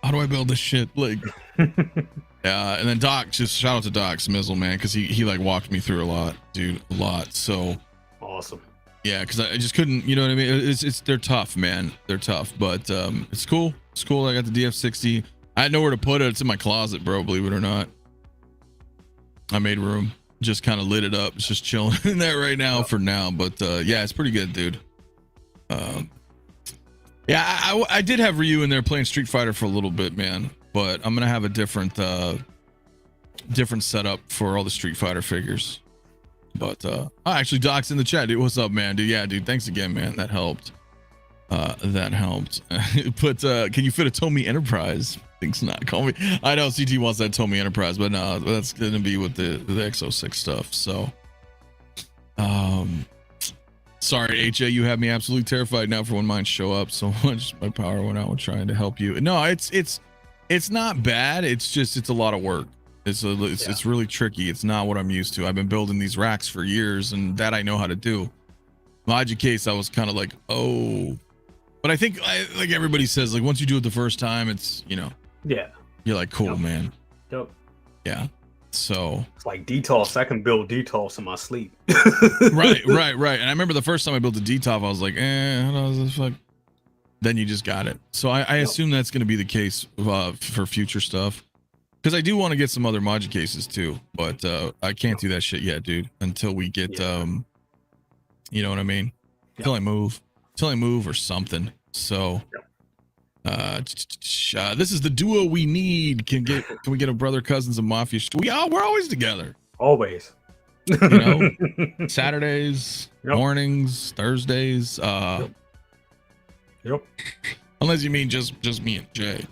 how do I build this shit? Like, yeah. And then Doc, just shout out to Doc Smizzle, man, because he like walked me through a lot, dude, a lot. So awesome. Yeah, because I just couldn't, you know what I mean? They're tough, man. They're tough, but it's cool. It's cool. I got the DF60. I had nowhere to put it. It's in my closet, bro. Believe it or not. I made room. Just kind of lit it up. It's just chilling in there right now for now. But yeah, it's pretty good, dude. Yeah, I did have Ryu in there playing Street Fighter for a little bit, man. But I'm gonna have a different setup for all the Street Fighter figures. But actually, Doc's in the chat, dude. What's up, man, dude? Yeah, dude. Thanks again, man. That helped. That helped. But can you fit a Tomy Enterprise? Thinks not. Call me. I know CT wants that Tomy Enterprise, but no, that's gonna be with the X06 stuff. So, sorry, HA, you have me absolutely terrified now for when mine show up. So much my power went out with trying to help you. No, it's not bad. It's a lot of work. It's really tricky. It's not what I'm used to. I've been building these racks for years, and that I know how to do. Logic case, I was kind of like, oh, but I think like everybody says, like once you do it the first time, it's yeah, you're like, cool, man. Yep. Yeah. So it's like DTOS. I can build DTOS in my sleep. right. And I remember the first time I built a DTOF, I was like, how does this fuck? Then you just got it. So I assume that's going to be the case for future stuff. Because I do want to get some other Mod cases too, but I can't do that shit yet, dude, until we get, you know what I mean? Until I move or something. So, this is the duo we need. Can we get a brother cousins of Mafia? We're always together. Always. Saturdays, mornings, Thursdays. Yep. Unless you mean just me and Jay,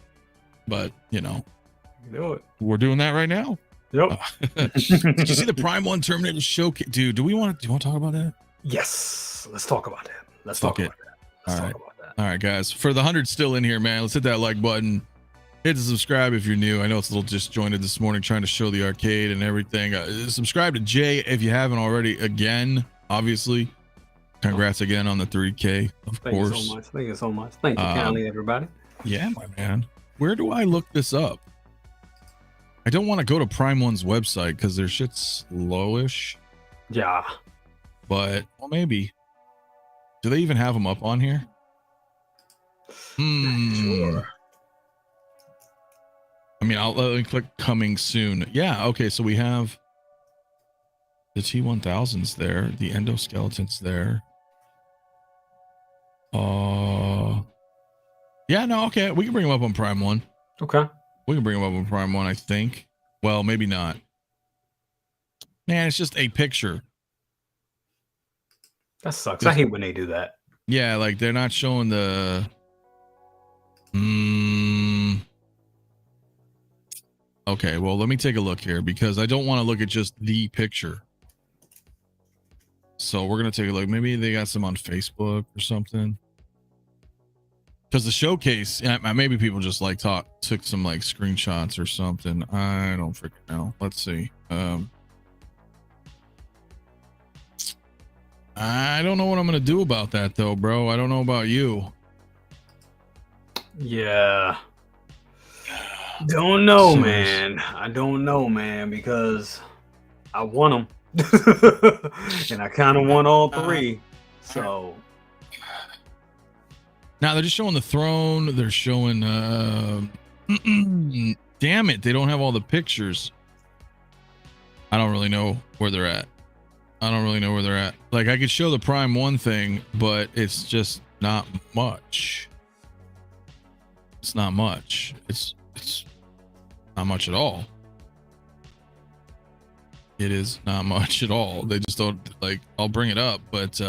but do it. We're doing that right now. Yep. Did you see the Prime 1 Terminator showcase? Dude, do you want to talk about that? Yes. Let's talk about that. All right, guys. For the 100 still in here, man, let's hit that like button. Hit the subscribe if you're new. I know it's a little disjointed this morning trying to show the arcade and everything. Subscribe to Jay if you haven't already. Again, obviously. Congrats again on the 3K, of course. Thank you so much. Thank you kindly, everybody. Yeah, my man. Where do I look this up? I don't want to go to Prime 1's website because their shit's slowish. Yeah. but well, maybe. Do they even have them up on here? Sure. I mean, let me click coming soon. Yeah. Okay. So we have the T1000s there, the endoskeletons there. Yeah. No. Okay. We can bring them up on Prime 1. Okay. We can bring them up on Prime 1, I think. Well, maybe not. Man, it's just a picture. That sucks. I hate when they do that. Yeah, like they're not showing the. Okay, well, let me take a look here because I don't want to look at just the picture. So we're gonna take a look. Maybe they got some on Facebook or something. Because the showcase, maybe people just like took some like screenshots or something. I don't freaking know. Let's see. I don't know what I'm gonna do about that though, bro. I don't know about you. Yeah. Don't know, man. I don't know, man, because I want them, and I kind of want all three. So now they're just showing the throne. They're showing. Damn it! They don't have all the pictures. I don't really know where they're at. Like I could show the Prime 1 thing, but it's just not much. It's not much. It's not much at all. It is not much at all. They just don't like. I'll bring it up, but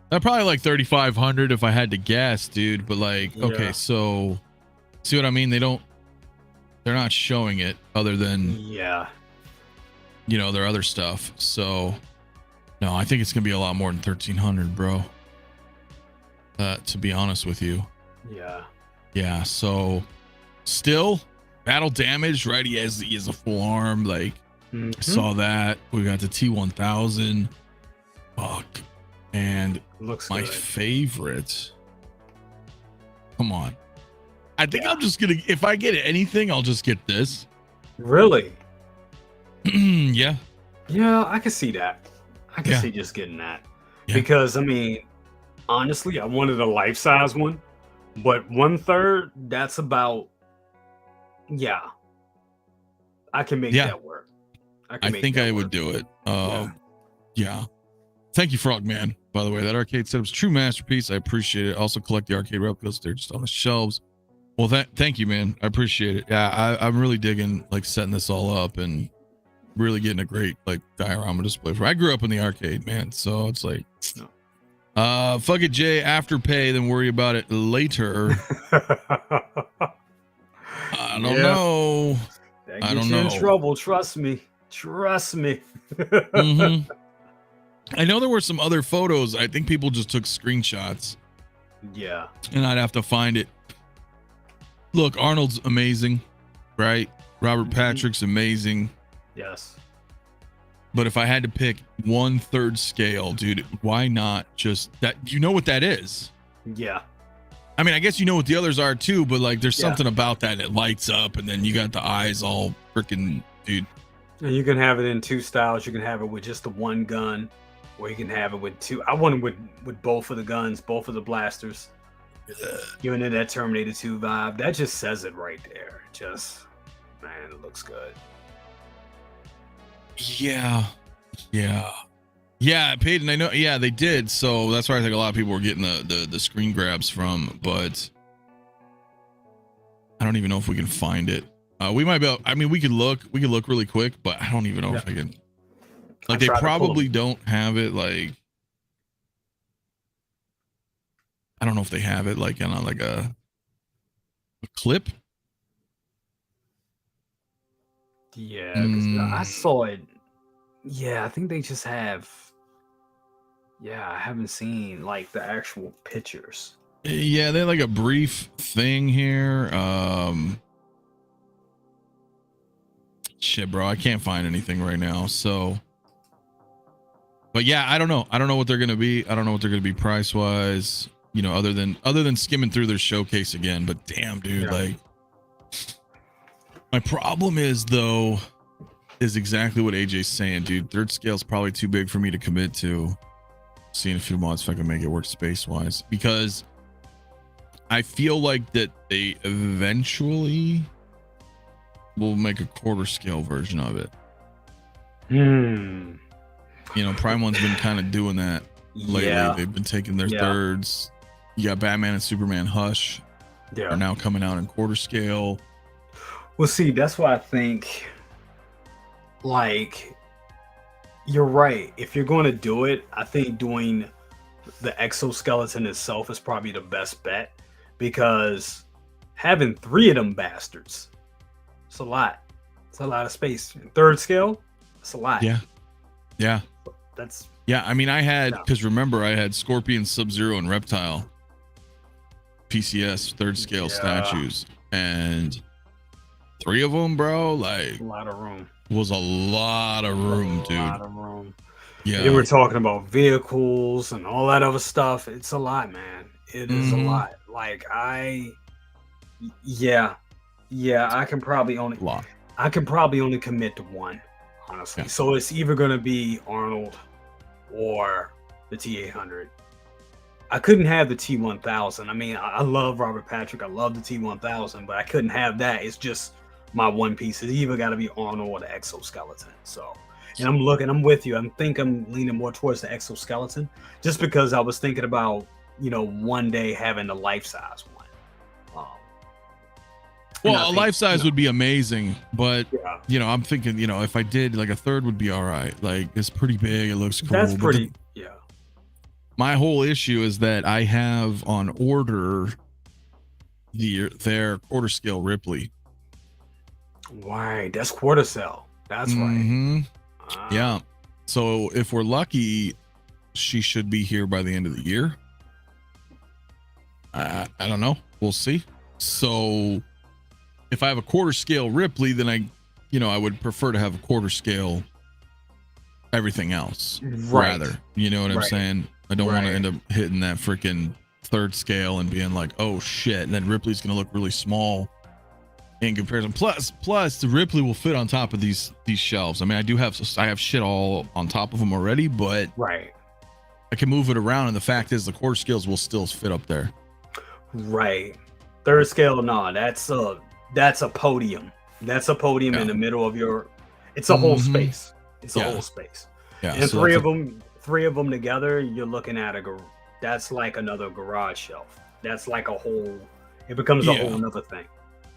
they're probably like 3,500 if I had to guess, dude. But like, okay, so see what I mean? They're not showing it other than their other stuff. So no, I think it's gonna be a lot more than 1,300, bro. To be honest with you. Yeah. So still battle damage, right? He has a full arm. Like I saw that. We got the T1000. Fuck. And looks my good. favorite. Come on. I think I'm just gonna, if I get anything, I'll just get this. Really? Yeah. Yeah, I can see that. I can see just getting that. Yeah. Because I mean, honestly, I wanted a life-size one, but 1/3, that's about I can make that work. I think I would do it. Yeah. Thank you, Frogman. By the way, that arcade setup's true masterpiece. I appreciate it. I also collect the arcade replicas. They're just on the shelves. Well, thank you, man. I appreciate it. Yeah, I'm really digging like setting this all up and really getting a great like diorama display for. I grew up in the arcade, man. So it's like, fuck it, Jay. Afterpay, then worry about it later. I don't know. That gets you in trouble. Trust me. I know there were some other photos. I think people just took screenshots. Yeah. And I'd have to find it. Look, Arnold's amazing, right? Robert Patrick's amazing. Yes. But if I had to pick 1/3 scale, dude, why not just that? You know what that is? Yeah. I mean, I guess you know what the others are too, but like there's something about that. It lights up and then you got the eyes all freaking, dude. And you can have it in two styles. You can have it with just the one gun, or you can have it with two. I want it with both of the guns, both of the blasters. Giving it that Terminator 2 vibe. That just says it right there. Just, man, it looks good. Yeah. Peyton, I know. Yeah, they did. So that's why I think a lot of people were getting the screen grabs from, but I don't even know if we can find it. We might be able, I mean, we could look really quick, but I don't even know if I can. Like they probably don't have it. Like, I don't know if they have it like on like a clip. Yeah, 'cause I saw it. Yeah, I think they just have. Yeah, I haven't seen like the actual pictures. Yeah, they had like a brief thing here. Shit, bro, I can't find anything right now. So, but yeah, I don't know. I don't know what they're gonna be. I don't know what they're gonna be price wise. You know, other than skimming through their showcase again. But damn, dude, like, my problem is though, is exactly what AJ's saying, dude. Third scale's probably too big for me to commit to. Seeing a few mods if I can make it work space wise, because I feel like that they eventually will make a quarter scale version of it. You know, Prime One's been kind of doing that lately. Yeah. They've been taking their thirds. You got Batman and Superman Hush are now coming out in quarter scale. Well, see, that's why I think, like, you're right. If you're going to do it, I think doing the exoskeleton itself is probably the best bet, because having 3 of them bastards, it's a lot. It's a lot of space. In third scale, it's a lot. Yeah. I mean, I had, because remember, I had Scorpion, Sub-Zero, and Reptile PCS third scale statues, and 3 of them, bro, like a lot of room. Was a lot of room, dude. A lot of room. Yeah. They were talking about vehicles and all that other stuff. It's a lot, man. It is a lot. Like I can probably only commit to 1, honestly. Yeah. So it's either gonna be Arnold or the T800. I couldn't have the T1000. I mean, I love Robert Patrick. I love the T1000, but I couldn't have that. It's just my one piece. It's either got to be Arnold or the exoskeleton. So, and I'm with you. I'm leaning more towards the exoskeleton, just because I was thinking about, you know, one day having the life-size one. Well, a life-size would be amazing, but you know, I'm thinking, you know, if I did like a third would be all right. Like, it's pretty big. It looks cool. That's pretty. My whole issue is that I have on order their quarter scale Ripley. Right, that's quarter cell. That's right. Yeah. So if we're lucky, she should be here by the end of the year. I don't know. We'll see. So if I have a quarter scale Ripley, then I would prefer to have a quarter scale everything else. Rather. You know what I'm saying? I don't want to end up hitting that freaking third scale and being like, oh shit, and then Ripley's gonna look really small in comparison. Plus the Ripley will fit on top of these shelves. I mean, I have shit all on top of them already, but I can move it around, and the fact is the quarter scales will still fit up there. Right. Third scale, no, that's a podium. That's a podium in the middle of your. It's a whole space. It's a whole space. Yeah. And so three of them together, you're looking at that's like another garage shelf. That's like a whole. It becomes a whole another thing.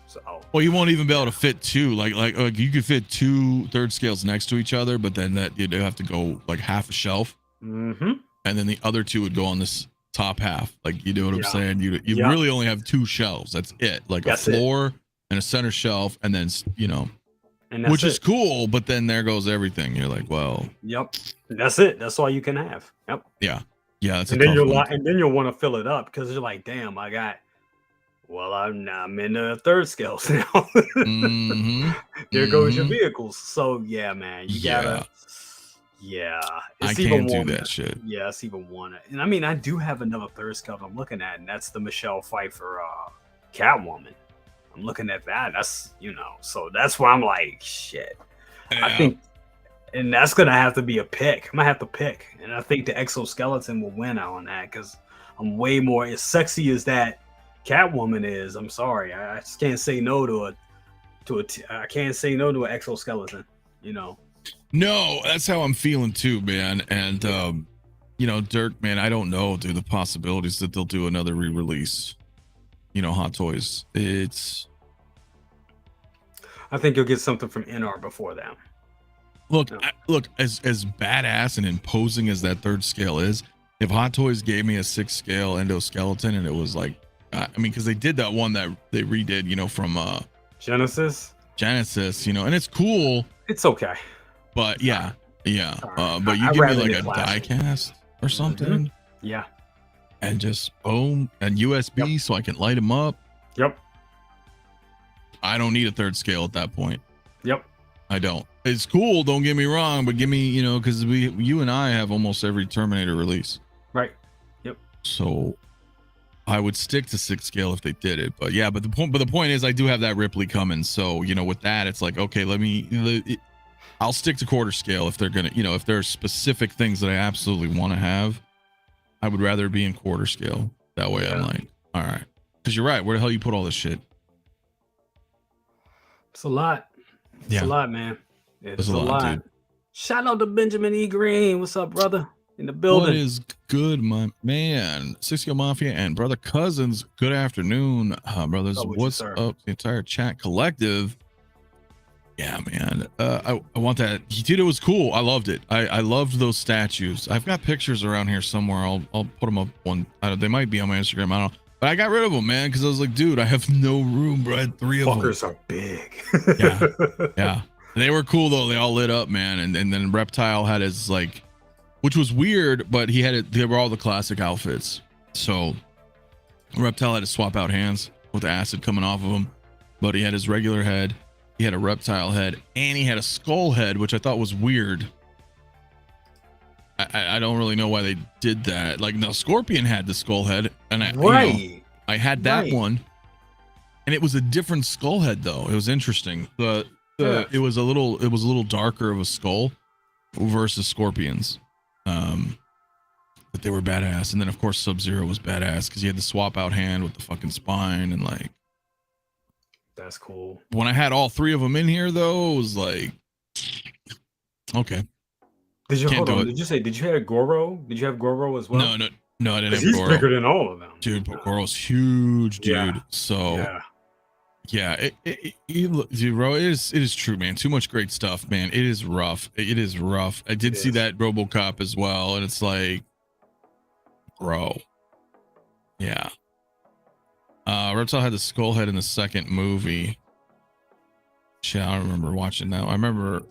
So. Well, you won't even be able to fit 2. Like you could fit 2 third scales next to each other, but then that you'd have to go like half a shelf, and then the other 2 would go on this top half. Like, you know what I'm saying? You really only have 2 shelves. That's it. Like a floor and a center shelf, and then which is cool. But then there goes everything. You're like, well, that's it. That's all you can have. Yeah. That's and then you'll want to fill it up, because you're like, damn, I'm in the third scales now. There goes your vehicles. So yeah, man, you gotta. I can't do that shit. Yeah, it's even one. And I mean, I do have another third scale I'm looking at, and that's the Michelle Pfeiffer Catwoman. I'm looking at that. That's, so that's why I'm like, shit. I think, and that's gonna have to be a pick. I'm gonna have to pick, and I think the exoskeleton will win out on that, because I'm way more as sexy as that Catwoman is. I'm sorry, I just can't say no I can't say no to an exoskeleton. No, that's how I'm feeling too, man. And Dirk, man, I don't know, dude, the possibilities that they'll do another re-release. Hot Toys. I think you'll get something from NR before that. Look, as badass and imposing as that third scale is, if Hot Toys gave me a 6 scale endoskeleton and it was like, because they did that one that they redid, from Genesis, and it's cool. It's okay. But but you give me like a die cast or something. Yeah. And just boom, and USB so I can light them up. Yep. I don't need a third scale at that point. Yep. I don't. It's cool, don't get me wrong, but give me, because you and I have almost every Terminator release. Right. Yep. So I would stick to 6 scale if they did it. But the point is I do have that Ripley coming. So, with that, it's like, okay, I'll stick to quarter scale if they're gonna, if there are specific things that I absolutely want to have. I would rather be in quarter scale. That way, I'm like, all right, because you're right. Where the hell you put all this shit? It's a lot. It's a lot, man. It's a lot. Dude. Shout out to Benjamin E. Green. What's up, brother? In the building. What is good, my man? Cisco Mafia and brother cousins. Good afternoon, brothers. What's up, the entire chat collective? Yeah, man. I want that. Dude, it was cool. I loved it. I loved those statues. I've got pictures around here somewhere. I'll put them up one. They might be on my Instagram. I don't know. But I got rid of them, man, because I was like, dude, I have no room, bro. I had 3 of them. Fuckers are big. Yeah. They were cool though. They all lit up, man. And then Reptile had his like, which was weird, but he had it. They were all the classic outfits. So Reptile had to swap out hands with acid coming off of him, but he had his regular head. He had a reptile head, and he had a skull head, which I thought was weird. I don't really know why they did that. Like, no, Scorpion had the skull head, and I had that one, and it was a different skull head though. It was interesting. It was a little darker of a skull versus Scorpion's. But they were badass, and then of course Sub-Zero was badass because he had the swap out hand with the fucking spine, and like, that's cool. When I had all 3 of them in here though, it was like, okay. Did you Did you have Goro? Did you have Goro as well? No, I didn't have Goro. He's bigger than all of them, dude. But Goro's huge, dude. Yeah. So dude, bro, it is true, man. Too much great stuff, man. It is rough. It is rough. I did see that RoboCop as well, and it's like, bro, yeah. Reptile had the skull head in the second movie. Shit, I don't remember watching that. I remember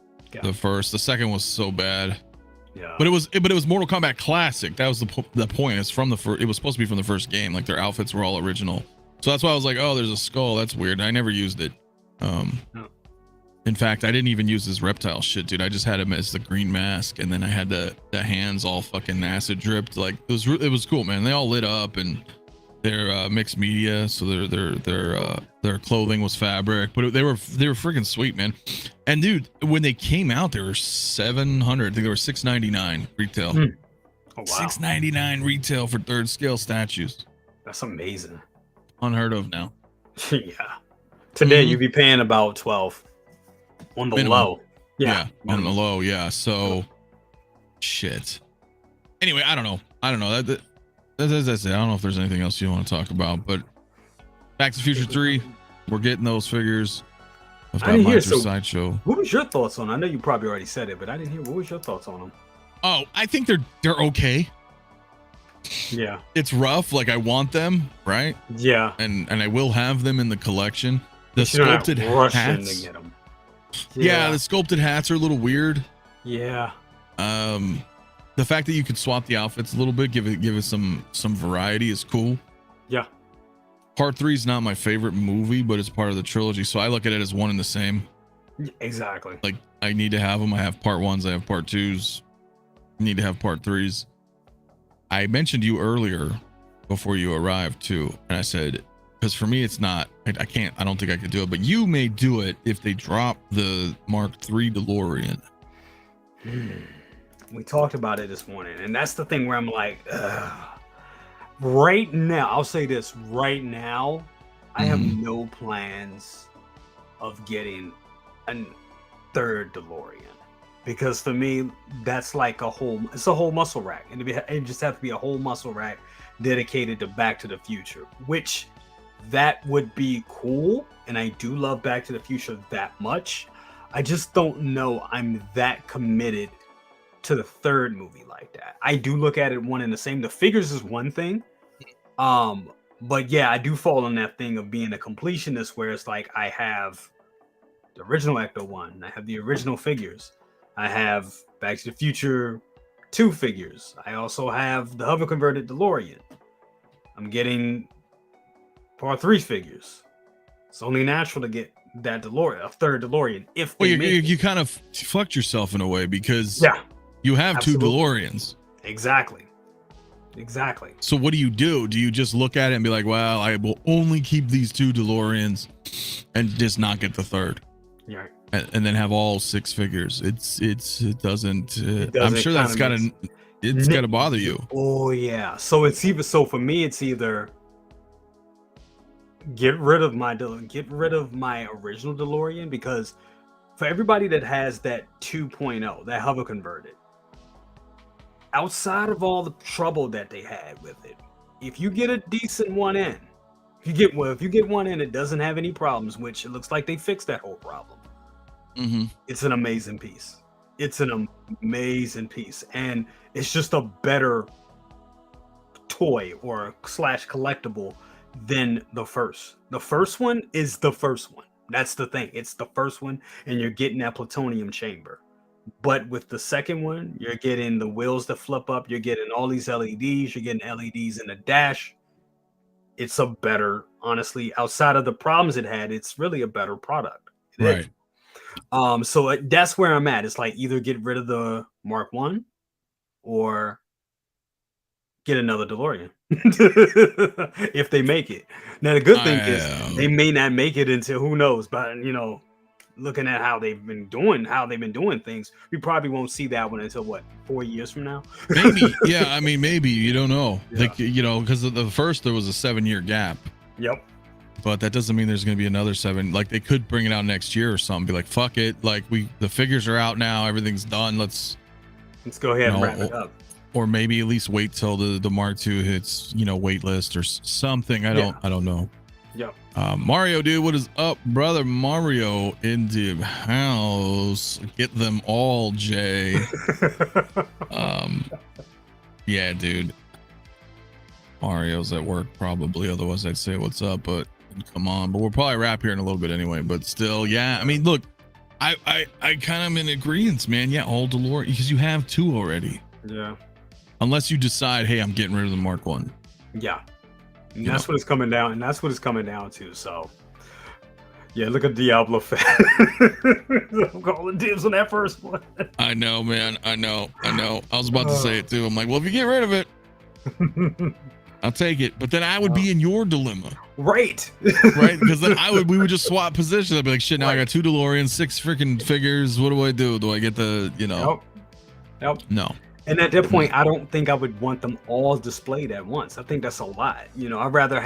the first. The second was so bad. Yeah. But it was Mortal Kombat Classic. That was the point. It's from the first. It was supposed to be from the first game. Like their outfits were all original. So that's why I was like, oh, there's a skull. That's weird. I never used it. In fact, I didn't even use this reptile shit, dude. I just had him as the green mask, and then I had the hands all fucking acid dripped. Like it was cool, man. They all lit up, and they're mixed media, so their clothing was fabric, but they were freaking sweet, man. And dude, when they came out, they were $700. I think they were $699 retail. Oh, wow. $699 retail for 3rd scale statues. That's amazing. Unheard of now. Yeah. Today you'd be paying about 12 on the low. Yeah, on the low. Yeah. So, shit. Anyway, I don't know. That's it. I don't know if there's anything else you want to talk about, but Back to the Future 3, we're getting those figures. I've got mine through Sideshow. What was your thoughts on? I know you probably already said it, but I didn't hear. What was your thoughts on them? Oh, I think they're okay. Yeah, it's rough. Like I want them, right? Yeah, and I will have them in the collection. The sculpted hats. To get them. Yeah, the sculpted hats are a little weird. Yeah. The fact that you could swap the outfits a little bit, give it some variety is cool. Yeah. Part 3 is not my favorite movie, but it's part of the trilogy, so I look at it as one and the same. Exactly. Like I need to have them. I have part 1s, I have part 2s. I need to have part 3s. I mentioned you earlier before you arrived too, and I said, because for me it's not. I don't think I could do it, but you may do it if they drop the Mark III DeLorean. We talked about it this morning, and that's the thing where I'm like, ugh. Right now, I'll say this right now, I have no plans of getting a 3rd DeLorean, because for me, that's like it's a whole muscle rack, and it just have to be a whole muscle rack dedicated to Back to the Future, which that would be cool, and I do love Back to the Future that much. I just don't know I'm that committed to the 3rd movie like that. I do look at it one and the same. The figures is one thing, but yeah, I do fall on that thing of being a completionist, where it's like I have the original Ecto 1, I have the original figures, I have Back to the Future 2 figures, I also have the hover converted DeLorean, I'm getting Part 3 figures. It's only natural to get that DeLorean, a 3rd DeLorean. If you kind of fucked yourself in a way, because you have absolutely. 2 DeLoreans. Exactly. So what do? Do you just look at it and be like, well, I will only keep these 2 DeLoreans and just not get the 3rd? Yeah. and then have all 6 figures. It doesn't. I'm sure that's kinda gotta bother you. Oh yeah. So it's either for me it's either get rid of my original DeLorean, because for everybody that has that 2.0, that hover converted, outside of all the trouble that they had with it, if you get a decent one in, if you get one in, it doesn't have any problems, which it looks like they fixed that whole problem. It's an amazing piece. It's an amazing piece, and it's just a better toy or / collectible than the first. The first one is the first one. That's the thing. It's the first one, and you're getting that plutonium chamber. But with the second one, you're getting the wheels that flip up. You're getting all these LEDs. You're getting LEDs in the dash. It's a better, honestly, outside of the problems it had, it's really a better product. Right. So that's where I'm at. It's like either get rid of the Mark 1 or get another DeLorean if they make it. Now the good thing is they may not make it until who knows, but looking at how they've been doing things, we probably won't see that one until what, 4 years from now? Maybe. Yeah, I mean, maybe, you don't know. Yeah. Like, because of the first there was a 7-year gap. Yep. But that doesn't mean there's going to be another 7. Like, they could bring it out next year or something. Be like, fuck it. Like, the figures are out now. Everything's done. Let's go ahead and wrap it up. Or maybe at least wait till the Mark II hits, wait list or something. I don't know. Yep. Mario, dude, what is up, brother? Mario in the house. Get them all, Jay. Yeah, dude. Mario's at work probably. Otherwise, I'd say what's up. But come on. But we'll probably wrap here in a little bit anyway. But still, yeah. I mean, look, I kind of am in agreement, man. Yeah, all DeLorean, because you have 2 already. Yeah. Unless you decide, hey, I'm getting rid of the Mark 1. Yeah. And that's what it's coming down. And that's what it's coming down to. So, yeah, look at Diablo fan. I'm calling dibs on that first one. I know, man. I know. I was about to say it too. I'm like, well, if you get rid of it, I'll take it. But then I would be in your dilemma. Right. Right? Because then we would just swap positions. I'd be like, shit, now I got 2 DeLoreans, 6 freaking figures. What do I do? Do I get the, Nope. No. And at that point, I don't think I would want them all displayed at once. I think that's a lot. I'd rather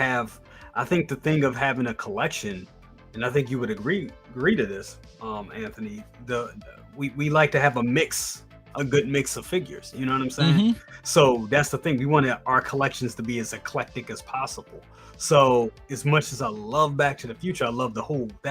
I think the thing of having a collection, and I think you would agree to this, Anthony, we like to have a good mix of figures. You know what I'm saying? So that's the thing. We want our collections to be as eclectic as possible. So as much as I love Back to the Future, I love that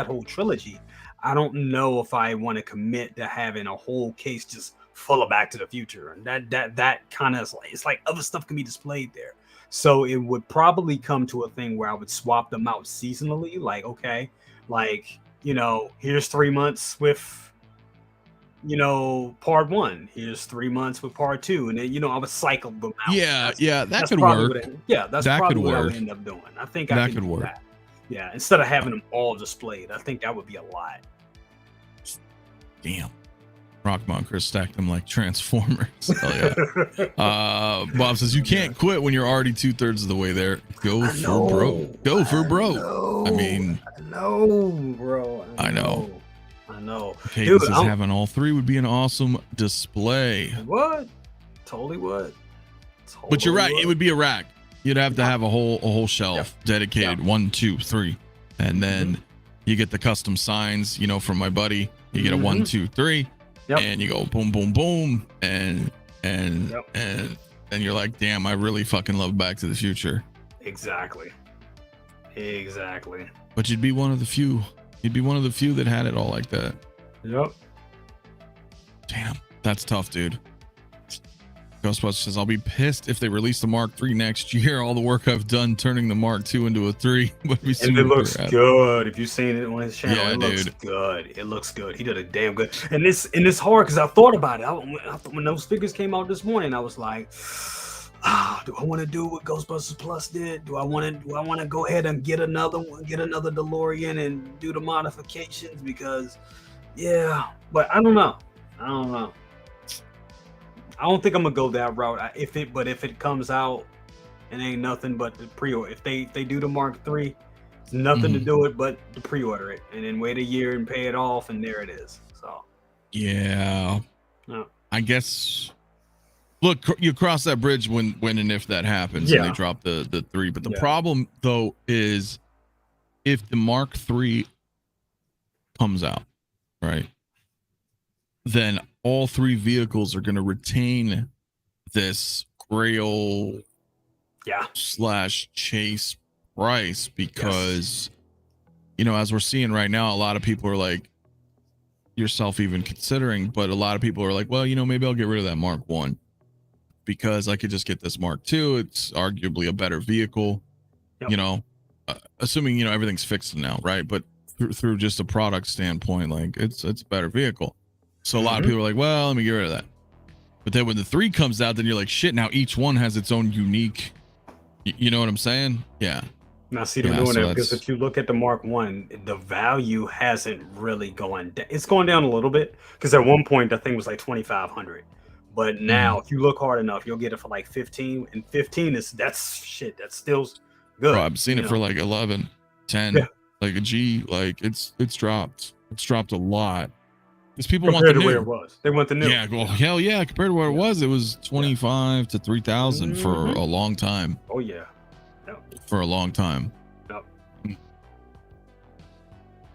whole trilogy. I don't know if I want to commit to having a whole case just full of Back to the Future, and that kind of it's like other stuff can be displayed there. So it would probably come to a thing where I would swap them out seasonally. Like, okay, like here's 3 months with part 1. Here's 3 months with part 2, and then I would cycle them out. Yeah, that could work. That's probably what I would end up doing. I think that could work. Yeah, instead of having them all displayed, I think that would be a lot. Damn. Rockmont Chris stacked them like Transformers. Hell yeah. Bob says you can't quit when you're already 2/3 of the way there. Go for broke. I mean, I know, bro. I know. Okay, dude, this is having all 3 would be an awesome display. What? Totally would. But you're right. It would be a rack. You'd have to have a whole shelf dedicated 1, 2, 3, and then you get the custom signs. From my buddy, you get a 1, 2, 3. And you go boom, boom, boom, and you're like, damn, I really fucking love Back to the Future. Exactly. But you'd be one of the few. You'd be one of the few that had it all like that. Yep. Damn, that's tough, dude. Ghostbusters says, I'll be pissed if they release the Mark III next year. All the work I've done turning the Mark II into a 3. And it looks good. If you've seen it on his channel, it looks good. It looks good. He did a damn good. And it's hard because I thought about it. When those figures came out this morning, I was like, do I want to do what Ghostbusters Plus did? Do I want to go ahead and get another DeLorean and do the modifications? Because, but I don't know. I don't think I'm gonna go that route. If it comes out and ain't nothing but the pre-order, if they do the Mark III, Nothing to do it but to pre-order it, and then wait a year and pay it off, and there it is. So yeah. I guess. Look, you cross that bridge when and if that happens, and they drop the 3. But the problem though is if the Mark III comes out, right, then all 3 vehicles are going to retain this Grail / chase price because you know, as we're seeing right now, a lot of people are like, yourself even considering, but a lot of people are like, well, you know, maybe I'll get rid of that Mark 1 because I could just get this Mark 2. It's arguably a better vehicle, you know, assuming, you know, everything's fixed now, right? But through just a product standpoint, like it's a better vehicle. So a lot of people are like, well, let me get rid of that. But then when the 3 comes out, then you're like, shit, now each one has its own unique, you know what I'm saying? Yeah. Now, see, them doing that because if you look at the Mark 1, the value hasn't really gone down. It's going down a little bit because at one point, that thing was like 2,500. But now, if you look hard enough, you'll get it for like 15. And 15 that's shit. That's still good. Bro, I've seen it for like 11, 10, like a G. Like it's dropped. It's dropped a lot. Because people want the new. Where it was. They want the new. Yeah, well, hell yeah. Compared to where it was 25 to 3,000 for a long time. Oh, yeah. For a long time.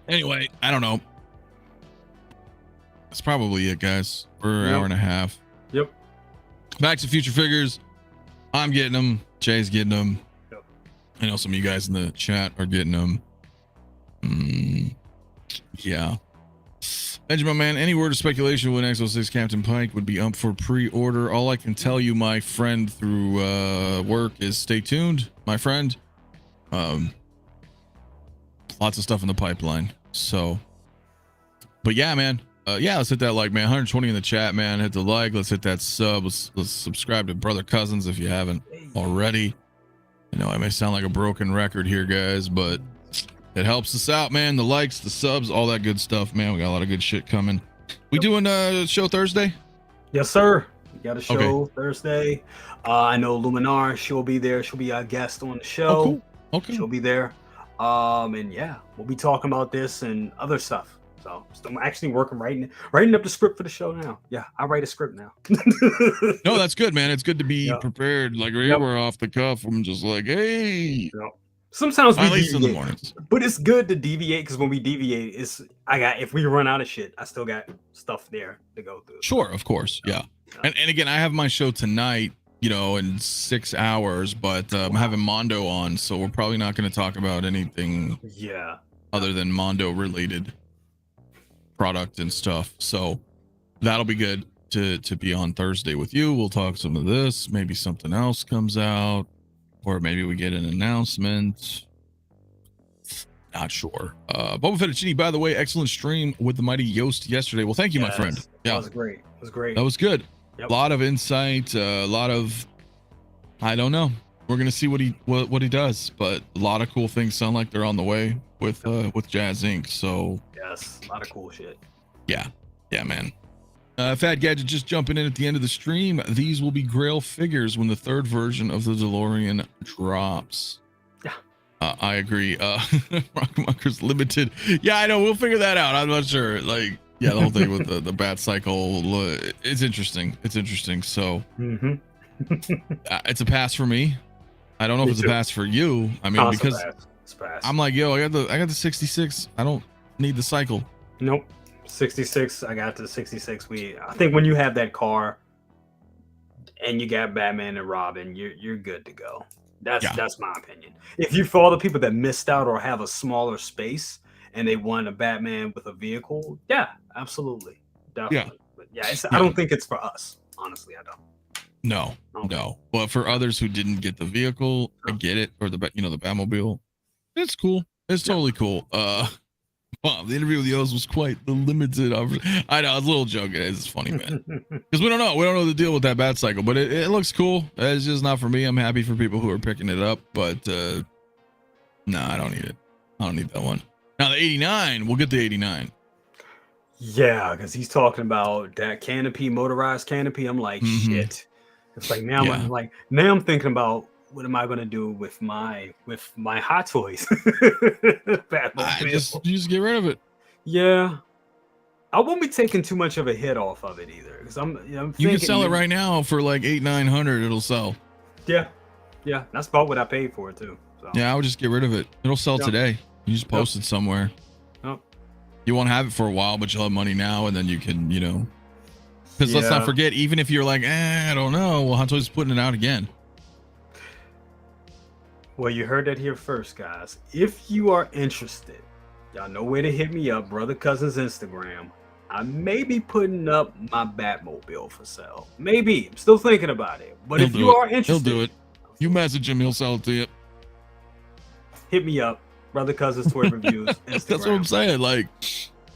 Anyway, I don't know. That's probably it, guys. For an hour and a half. Yep. Back to future figures. I'm getting them. Jay's getting them. Yep. I know some of you guys in the chat are getting them. Yeah. Benjamin, man, any word of speculation when X06 Captain Pike would be up for pre-order? All I can tell you, my friend, through work is stay tuned, my friend. Lots of stuff in the pipeline. So, but yeah, man. Yeah, let's hit that like, man. 120 in the chat, man. Hit the like. Let's hit that sub. Let's subscribe to Brother Cousins if you haven't already. I know I may sound like a broken record here, guys, but it helps us out, man. The likes, the subs, all that good stuff, man. We got a lot of good shit coming. We doing a show Thursday? Yes, sir. We got a show Thursday. I know Luminar, she'll be there. She'll be our guest on the show. Oh, cool. Okay. She'll be there. And yeah, we'll be talking about this and other stuff. So I'm actually working writing up the script for the show now. Yeah, I write a script now. No, that's good, man. It's good to be prepared. Like we're off the cuff. I'm just like, hey. Sometimes we at least deviate, in the mornings. but it's good to deviate because when we deviate, if we run out of shit, I still got stuff there to go through. Sure, of course, yeah. And again, I have my show tonight, you know, in 6 hours, but I'm having Mondo on, so we're probably not going to talk about anything other than Mondo related product and stuff. So that'll be good to be on Thursday with you. We'll talk some of this, maybe something else comes out, or maybe we get an announcement. Not sure. Boba Fettuccine, by the way, excellent stream with the mighty Joost yesterday. Well, thank you, my friend. Yeah, that was great. It was great. That was good. Yep. A lot of insight, a lot of, I don't know. We're gonna see what he does, but a lot of cool things sound like they're on the way with Jazzinc. So yes, a lot of cool shit. Yeah, man. Fat Gadget just jumping in at the end of the stream. These will be Grail figures when the 3rd version of the DeLorean drops. Yeah, I agree. Rockmuckers Limited. Yeah, I know. We'll figure that out. I'm not sure. Like, yeah, the whole thing with the bat cycle. It's interesting. It's interesting. So it's a pass for me. I don't know if it's a pass for you. I mean, because I'm like, yo, I got the 66. I don't need the cycle. Nope. 66. I got the 66. I think when you have that car and you got Batman and Robin, you're good to go. That's my opinion. If you for all the people that missed out or have a smaller space and they want a Batman with a vehicle, yeah, absolutely, definitely. Yeah. But I don't think it's for us. Honestly, I don't. No. But for others who didn't get the vehicle, I get it. Or the Batmobile, it's cool. It's totally cool. Wow, the interview with Yost was quite the limited. I know, I was a little joking. It's funny, man. Because we don't know the deal with that bat cycle, but it looks cool. It's just not for me. I'm happy for people who are picking it up, but no, I don't need it. I don't need that one. Now the 89, we'll get the 89. Yeah, because he's talking about that canopy, motorized canopy. I'm like, shit. It's like now I'm thinking about what am I gonna do with my Hot Toys? You just get rid of it. Yeah, I won't be taking too much of a hit off of it either, because I'm You can sell it right now for like 800-900. It'll sell. Yeah, that's about what I paid for it too. So. Yeah, I would just get rid of it. It'll sell today. You just post it somewhere. Yep. You won't have it for a while, but you'll have money now, and then you can, because let's not forget, even if you're like, I don't know, well, Hot Toys is putting it out again. Well, you heard that here first, guys. If you are interested, y'all know where to hit me up, Brother Cousin's Instagram. I may be putting up my Batmobile for sale. Maybe. I'm still thinking about it. But if you are interested, he'll do it. You message him, he'll sell it to you. Hit me up, Brother Cousin's Toy Reviews. Instagram. That's what I'm saying. Like,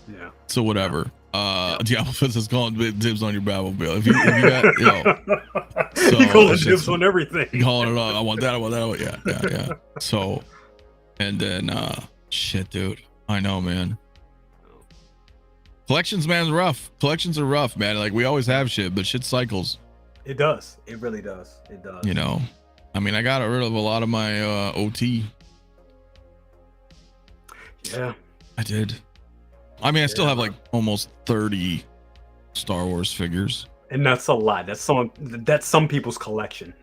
yeah. So whatever. Diablo Fist is calling dibs on your Batmobile. If you got, so you calling dibs on everything. You calling it on. I want that. Yeah. So, and then, shit, dude. I know, man. Collections, man, rough. Collections are rough, man. Like, we always have shit, but shit cycles. It does. It really does. It does. I mean, I got rid of a lot of my OT. Yeah. I did. I mean, I still have like almost 30 Star Wars figures. And that's a lot. That's some people's collection.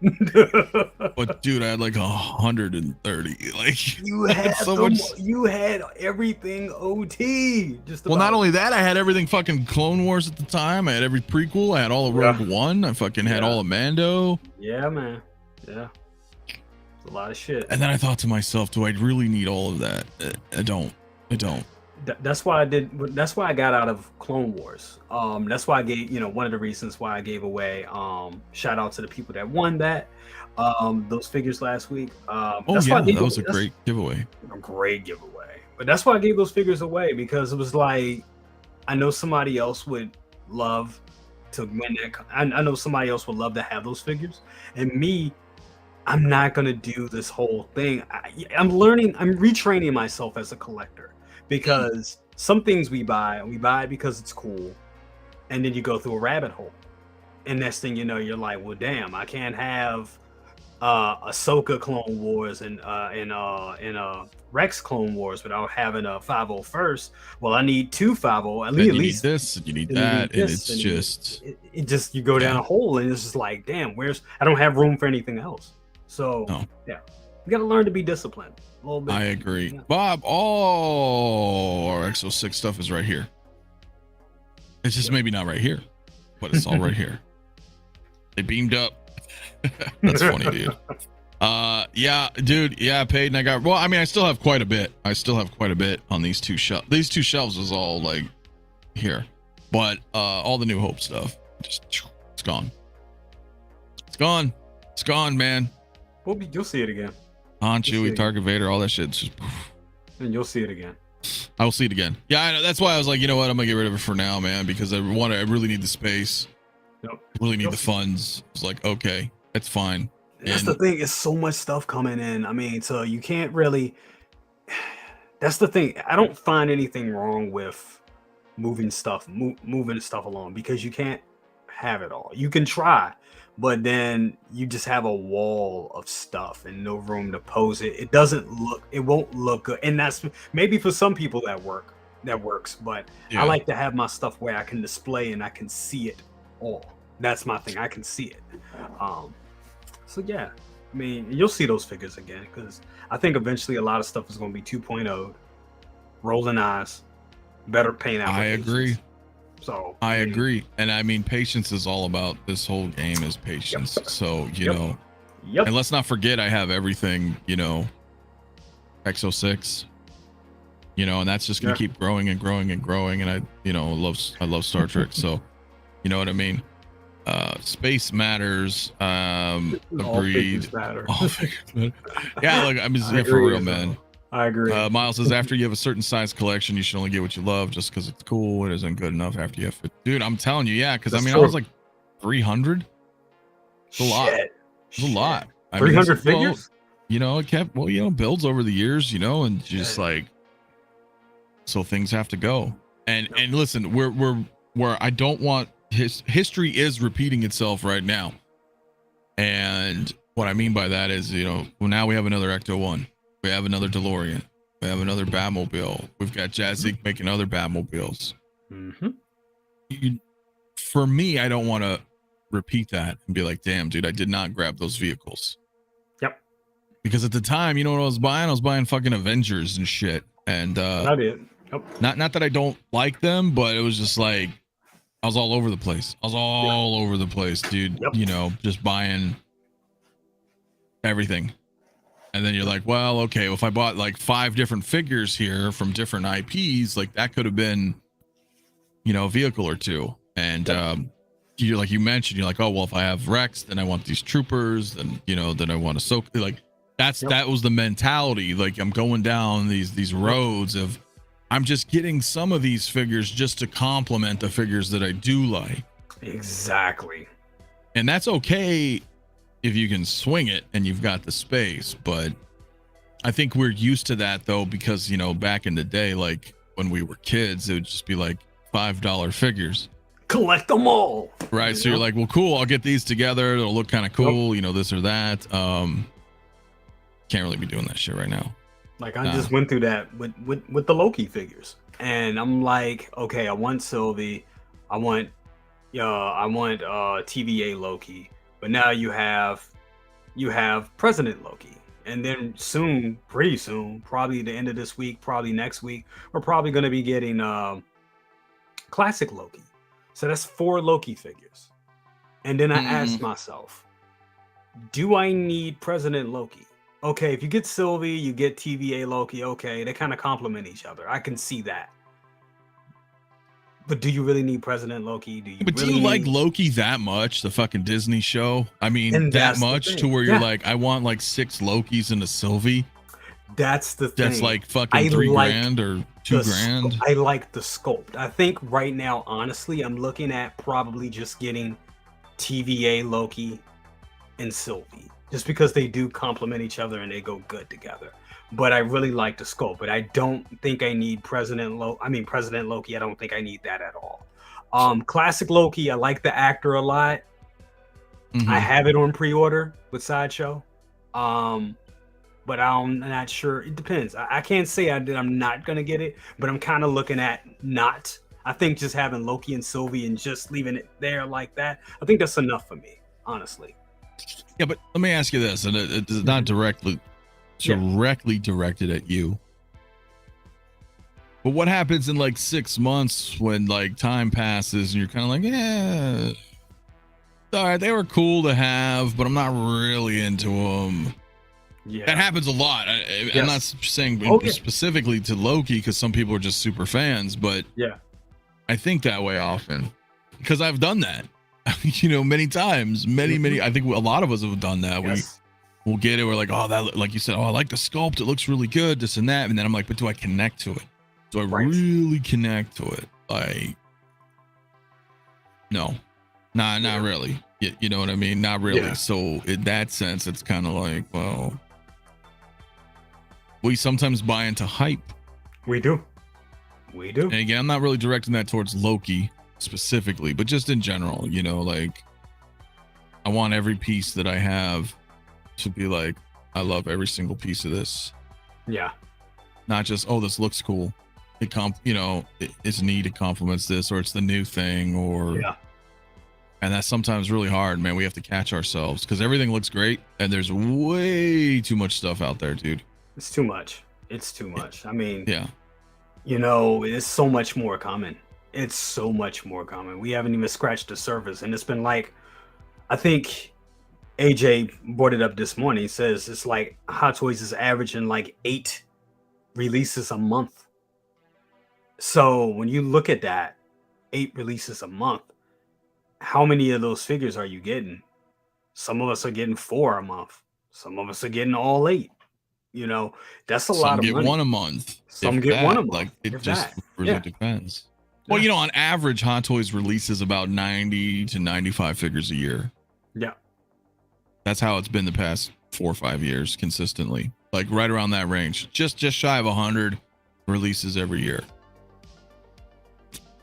But dude, I had like 130. Like you had so much. You had everything OT. Well, not only that, I had everything fucking Clone Wars at the time. I had every prequel. I had all of Rogue One. I fucking had all of Mando. Yeah, man. Yeah. It's a lot of shit. And then I thought to myself, do I really need all of that? I don't. That's why I did. That's why I got out of Clone Wars. That's why I gave, one of the reasons why I gave away. Shout out to the people that won that, those figures last week. That was a great giveaway. A great giveaway. But that's why I gave those figures away, because it was like, I know somebody else would love to win that. I know somebody else would love to have those figures, and me, I'm not gonna do this whole thing. I'm retraining myself as a collector. Because some things we buy because it's cool, and then you go through a rabbit hole, and next thing you know, you're like, well, damn, I can't have Ahsoka Clone Wars and Rex Clone Wars without having a 501st. Well, I need two 50. At least you need this, and you need that, and it's just you go down a hole, and it's just like, damn, I don't have room for anything else. So you got to learn to be disciplined. I agree. Yeah. Bob, all our X06 stuff is right here. It's just maybe not right here, but it's all right here. They beamed up. That's funny, dude. I paid, and I got, I still have quite a bit. On these two shelves. These two shelves is all like here, but all the New Hope stuff, it's gone. It's gone, man. You'll see it again. Han, Chewie, Target, Vader, all that shit. Just, and you'll see it again. I will see it again. Yeah, I know. That's why I was like, you know what? I'm gonna get rid of it for now, man, because I really need the space. Yep. I really need the funds. It's like, okay, that's fine. That's the thing. It's so much stuff coming in. I mean, so you can't really. That's the thing. I don't find anything wrong with moving stuff along, because you can't have it all. You can try. But then you just have a wall of stuff and no room to pose it. It won't look good. And that's maybe for some people that works. But I like to have my stuff where I can display and I can see it all. That's my thing. I can see it. So yeah, I mean, you'll see those figures again, because I think eventually a lot of stuff is going to be 2.0, rolling eyes, better paint out. I agree. So I agree. And I mean, patience is all about this whole game is patience. Yep. So, you know, and let's not forget, I have everything, X06, and that's just going to keep growing and growing and growing. And I love Star Trek. So, you know what I mean? Space matters. Agreed. All figures matter. Yeah, look, I'm just for real, man. I agree. Miles says, after you have a certain size collection, you should only get what you love. Just because it's cool, it isn't good enough after you have it. Dude, I'm telling you, yeah, because I mean, true. I was like 300. It's a lot. It's a lot. 300 figures? It kept, builds over the years, and just like, so things have to go. And listen, we're I don't want history is repeating itself right now. And what I mean by that is, well, now we have another Ecto-1. We have another DeLorean. We have another Batmobile. We've got Jazzinc making other Batmobiles. For me, I don't want to repeat that and be like, damn, dude, I did not grab those vehicles. Yep. Because at the time, you know what I was buying? I was buying fucking Avengers and shit. And I did. Yep. Not that I don't like them, but it was just like I was all over the place. I was all over the place, dude. Yep. Just buying everything. And then you're like, well, okay, if I bought like 5 different figures here from different IPs, like that could have been, a vehicle or two. And you're like, you mentioned, you're like, oh, well, if I have Rex, then I want these troopers, then then I want to soak. Like that was the mentality. Like I'm going down these roads of I'm just getting some of these figures just to complement the figures that I do like. Exactly. And that's okay if you can swing it and you've got the space, but I think we're used to that though, because back in the day, like when we were kids, it would just be like $5 figures. Collect them all. Right. So you're like, well, cool, I'll get these together. It'll look kind of cool, this or that. Can't really be doing that shit right now. Like I just went through that with the Loki figures. And I'm like, okay, I want Sylvie. I want TVA Loki. But now you have President Loki. And then pretty soon, probably the end of this week, probably next week, we're probably going to be getting Classic Loki. So that's 4 Loki figures. And then I asked myself, do I need President Loki? Okay, if you get Sylvie, you get TVA Loki. Okay, they kind of complement each other. I can see that. But do you really need President Loki? Do you like Loki that much? The fucking Disney show? I mean, that much to where you're like, I want like 6 Lokis and a Sylvie. That's the thing. That's like fucking $3,000 or $2,000. I like the sculpt. I think right now, honestly, I'm looking at probably just getting TVA Loki and Sylvie, just because they do complement each other and they go good together. But I really like the sculpt. But I don't think I need President Loki. I don't think I need that at all. Classic Loki, I like the actor a lot. I have it on pre-order with Sideshow. But I'm not sure. It depends. I can't say I'm not going to get it, but I'm kind of looking at not. I think just having Loki and Sylvie and just leaving it there like that, I think that's enough for me, honestly. Yeah, but let me ask you this, and it's not directly directed at you. But what happens in like 6 months when like time passes and you're kind of like, yeah, all right, they were cool to have, but I'm not really into them. Yeah, that happens a lot. I'm not saying specifically to Loki because some people are just super fans, but I think that way often because I've done that, many times, many. I think a lot of us have done that. We'll get it. We're like, oh, that, like you said, oh, I like the sculpt. It looks really good, this and that. And then I'm like, but do I connect to it? Do I really connect to it? Like, no, not really. You know what I mean? Not really. Yeah. So in that sense, it's kind of like, well, we sometimes buy into hype. We do. And again, I'm not really directing that towards Loki specifically, but just in general, like I want every piece that I have to be like, I love every single piece of this. Yeah. Not just, oh, this looks cool. It's neat. It complements this, or it's the new thing, or and that's sometimes really hard, man. We have to catch ourselves because everything looks great and there's way too much stuff out there, dude. It's too much. I mean, it's so much more common. It's so much more common. We haven't even scratched the surface, and it's been like, I think AJ brought it up this morning. He says it's like Hot Toys is averaging like 8 releases a month. So when you look at that, 8 releases a month, how many of those figures are you getting? Some of us are getting 4 a month. Some of us are getting all 8. That's a lot of money. Some get 1 a month. Some get 1 a month. Like it just really depends. Well, on average, Hot Toys releases about 90 to 95 figures a year. Yeah. That's how it's been the past 4 or 5 years consistently. Like right around that range. Just shy of 100 releases every year.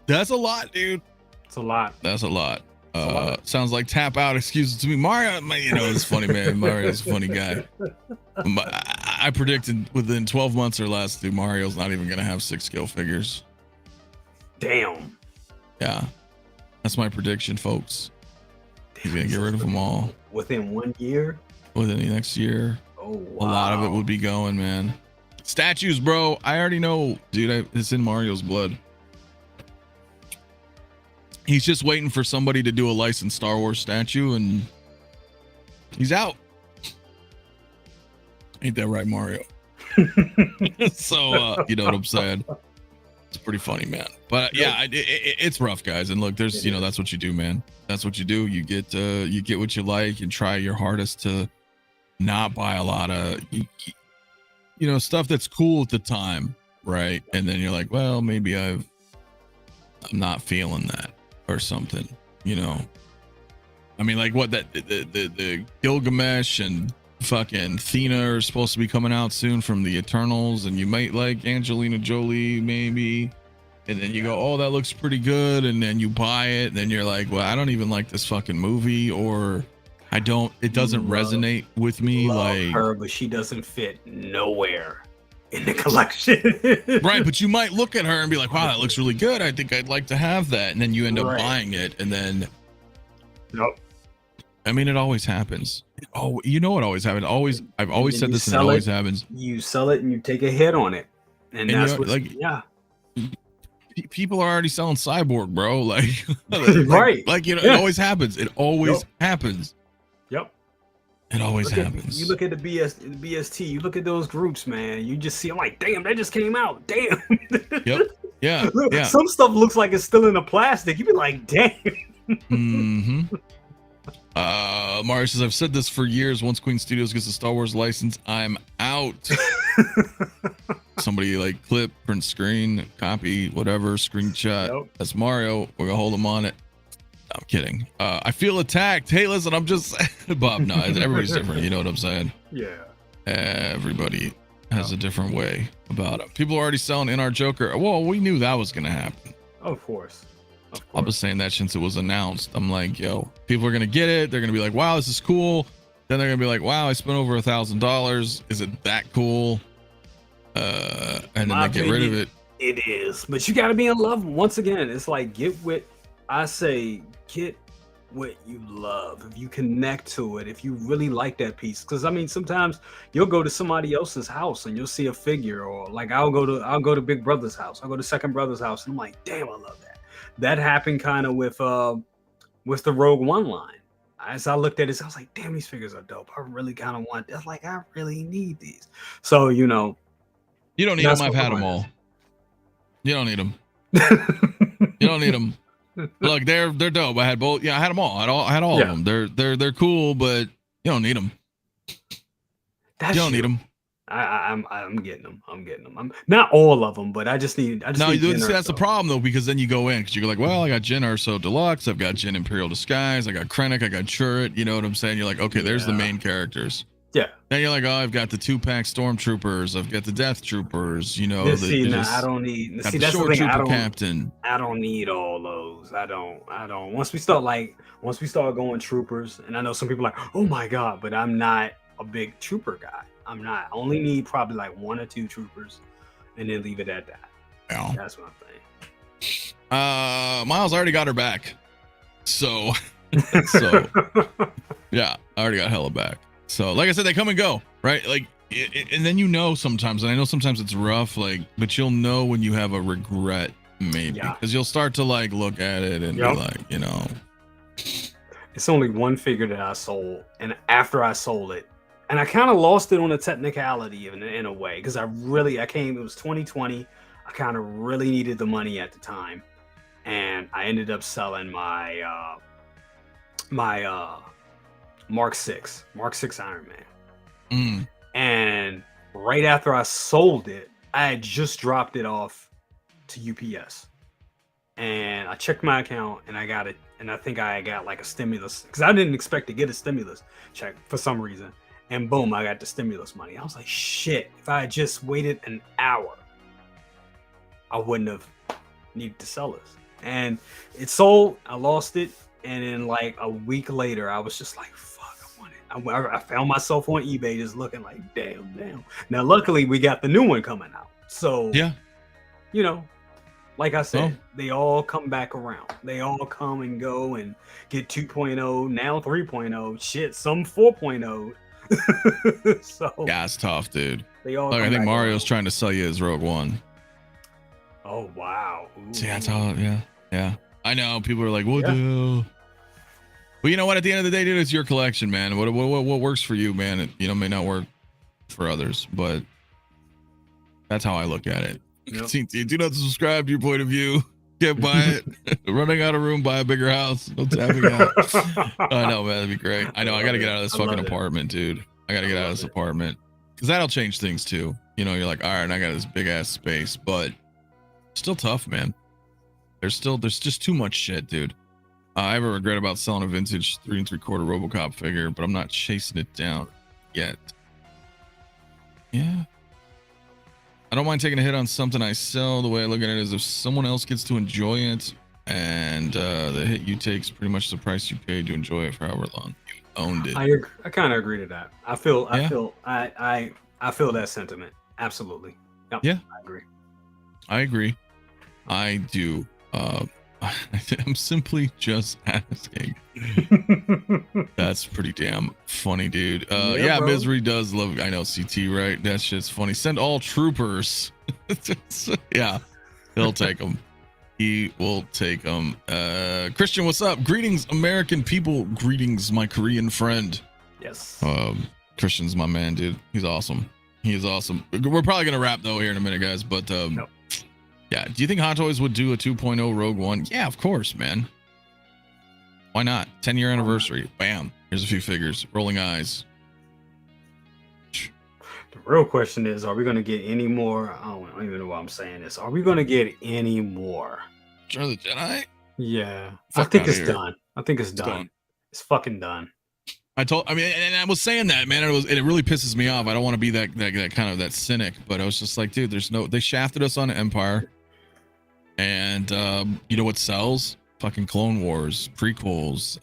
That's a lot, dude. It's a lot. That's a lot. Sounds like tap out excuses to me. Mario, it's funny, man. Mario's a funny guy. I predicted within 12 months or less, dude, Mario's not even gonna have 6 skill figures. Damn. Yeah, that's my prediction, folks. He's gonna get rid of them all within 1 year. Within the next year. Oh, wow. A lot of it would be going, man. Statues, bro. I already know, dude. It's in Mario's blood. He's just waiting for somebody to do a licensed Star Wars statue, and he's out. Ain't that right, Mario? So, you know what I'm saying? It's pretty funny, man. But yeah, it's rough, guys. And look, there's, that's what you do, man. That's what you do. You get what you like and try your hardest to not buy a lot of, stuff that's cool at the time, right? And then you're like, well, maybe I'm not feeling that. Or something, I mean, like what the Gilgamesh and fucking Athena are supposed to be coming out soon from the Eternals, and you might like Angelina Jolie maybe, and then you go, oh, that looks pretty good, and then you buy it, and then you're like, well, I don't even like this fucking movie, or it doesn't resonate with me. Like her, but she doesn't fit nowhere in the collection. Right, but you might look at her and be like, wow, that looks really good, I think I'd like to have that, and then you end up buying it, and then I mean, it always happens. It always happens. I've always said this, and it always happens. You sell it and you take a hit on it, and that's what people are already selling Cyborg, bro. Like right, it always happens. It always happens. Yep. It always happens. You look at the BST, you look at those groups, man. You just see, I'm like, damn, that just came out. Damn. Yep. Yeah. Yeah. Some stuff looks like it's still in the plastic. You be like, damn. Mm-hmm. Mario says, I've said this for years. Once Queen Studios gets a Star Wars license, I'm out. Somebody like clip, print screen, copy, whatever, screenshot. Nope. That's Mario. We're gonna hold him on it. I'm kidding. I feel attacked. Hey, listen, I'm just Bob. No, everybody's different. You know what I'm saying? Yeah. Everybody has a different way about it. People are already selling in our Joker. Well, we knew that was gonna happen. Of course. I was saying that since it was announced. I'm like, yo, people are gonna get it. They're gonna be like, wow, this is cool. Then they're gonna be like, wow, I spent over $1,000. Is it that cool? And then they get rid of it. It is, but you got to be in love. Once again, it's like get what you love. If you connect to it, if you really like that piece, because I mean, sometimes you'll go to somebody else's house and you'll see a figure, or like I'll go to Big Brother's house. I'll go to Second Brother's house, and I'm like, damn, I love that. That happened kind of with the Rogue One line. As I looked at it, I was like, damn, these figures are dope. I really kind of want this. Like, I really need these. So, you don't need them. I've had them all. You don't need them. You don't need them. Look, they're dope. I had both. Yeah, I had them all. I had all of them. They're cool, but you don't need them. You don't need them. I'm getting them. I'm not all of them, but I just need. That's the problem though, because then you go in because you're like, well, I got Jyn Erso Deluxe, I've got Jyn Imperial Disguise, I got Krennic, I got Chirrut. You know what I'm saying? You're like, okay, there's the main characters. Yeah. Then you're like, oh, I've got the 2-pack Stormtroopers, I've got the Death Troopers. You know, I don't need. See, that's the thing. Captain. I don't need all those. I don't. Once we start going troopers, and I know some people are like, oh my god, but I'm not a big trooper guy. I'm not. I only need probably like 1 or 2 troopers, and then leave it at that. Yeah. That's what I'm saying. Miles already got her back, so yeah, I already got hella back. So like I said, they come and go, right? Like, and then sometimes, and I know sometimes it's rough, like, but you'll know when you have a regret, maybe, because you'll start to like look at it and be like, It's only one figure that I sold, and after I sold it. And I kind of lost it on a technicality in a way, because it was 2020. I kind of really needed the money at the time. And I ended up selling my Mark 6 Iron Man. And right after I sold it, I had just dropped it off to UPS. And I checked my account and I got it. And I think I got like a stimulus, because I didn't expect to get a stimulus check for some reason. And boom, I got the stimulus money. I was like, shit, if I had just waited an hour, I wouldn't have needed to sell this. And it sold. I lost it. and then like a week later, I was just like, "Fuck, I want it." I found myself on eBay just looking like, "Damn." Now, luckily, we got the new one coming out, so Yeah. you know, like I said, Oh. they all come back around. They all come and go and get 2.0, now 3.0, shit, some 4.0. So Yeah, it's tough, dude. they all. Look, I come think back Mario's around. trying to sell you his Rogue One. Oh wow. See, that's Ooh. how. Yeah. I know people are like, "What Yeah. the hell?" But you know what? At the end of the day, dude, it's your collection, man. What works for you, man? It, may not work for others, but that's how I look at it. Yep. See, you do not subscribe to your point of view. Can't buy it. Running out of room, buy a bigger house. No tapping out. I know, man. That'd be great. I know. I got to get out of this fucking apartment, dude. I got to get out of this apartment because that'll change things too. You're like, all right, I got this big ass space, but still tough, man. There's just too much shit, dude. I have a regret about selling a vintage 3 3/4 RoboCop figure, but I'm not chasing it down yet. Yeah. I don't mind taking a hit on something I sell. The way I look at it is if someone else gets to enjoy it, and the hit you take is pretty much the price you paid to enjoy it for however long you owned it. I kind of agree to that. I feel Yeah. I feel that sentiment. Absolutely. Yep, Yeah. I agree. I do. I'm simply just asking. That's pretty damn funny, dude. Yeah, bro. Misery does love. I know CT, right? That shit's funny. Send all troopers. Yeah, he'll take them. He will take them. Christian, what's up? Greetings, American people. Greetings, my Korean friend. Yes. Christian's my man, dude. He's awesome. He is awesome. We're probably gonna wrap though here in a minute, guys. But Nope. yeah, do you think Hot Toys would do a 2.0 Rogue One? Yeah, of course, man. Why not? 10-year anniversary. Bam. Here's a few figures. Rolling eyes. The real question is, are we going to get any more? I don't even know why I'm saying this. Are we going to get any more? Return of the Jedi? Yeah. Fuck I think outta it's here. done. I think it's done. It's fucking done. And I was saying that, man. It really pisses me off. I don't want to be that kind of that cynic, but I was just like, dude, they shafted us on Empire. And you know what sells? Fucking Clone Wars, prequels.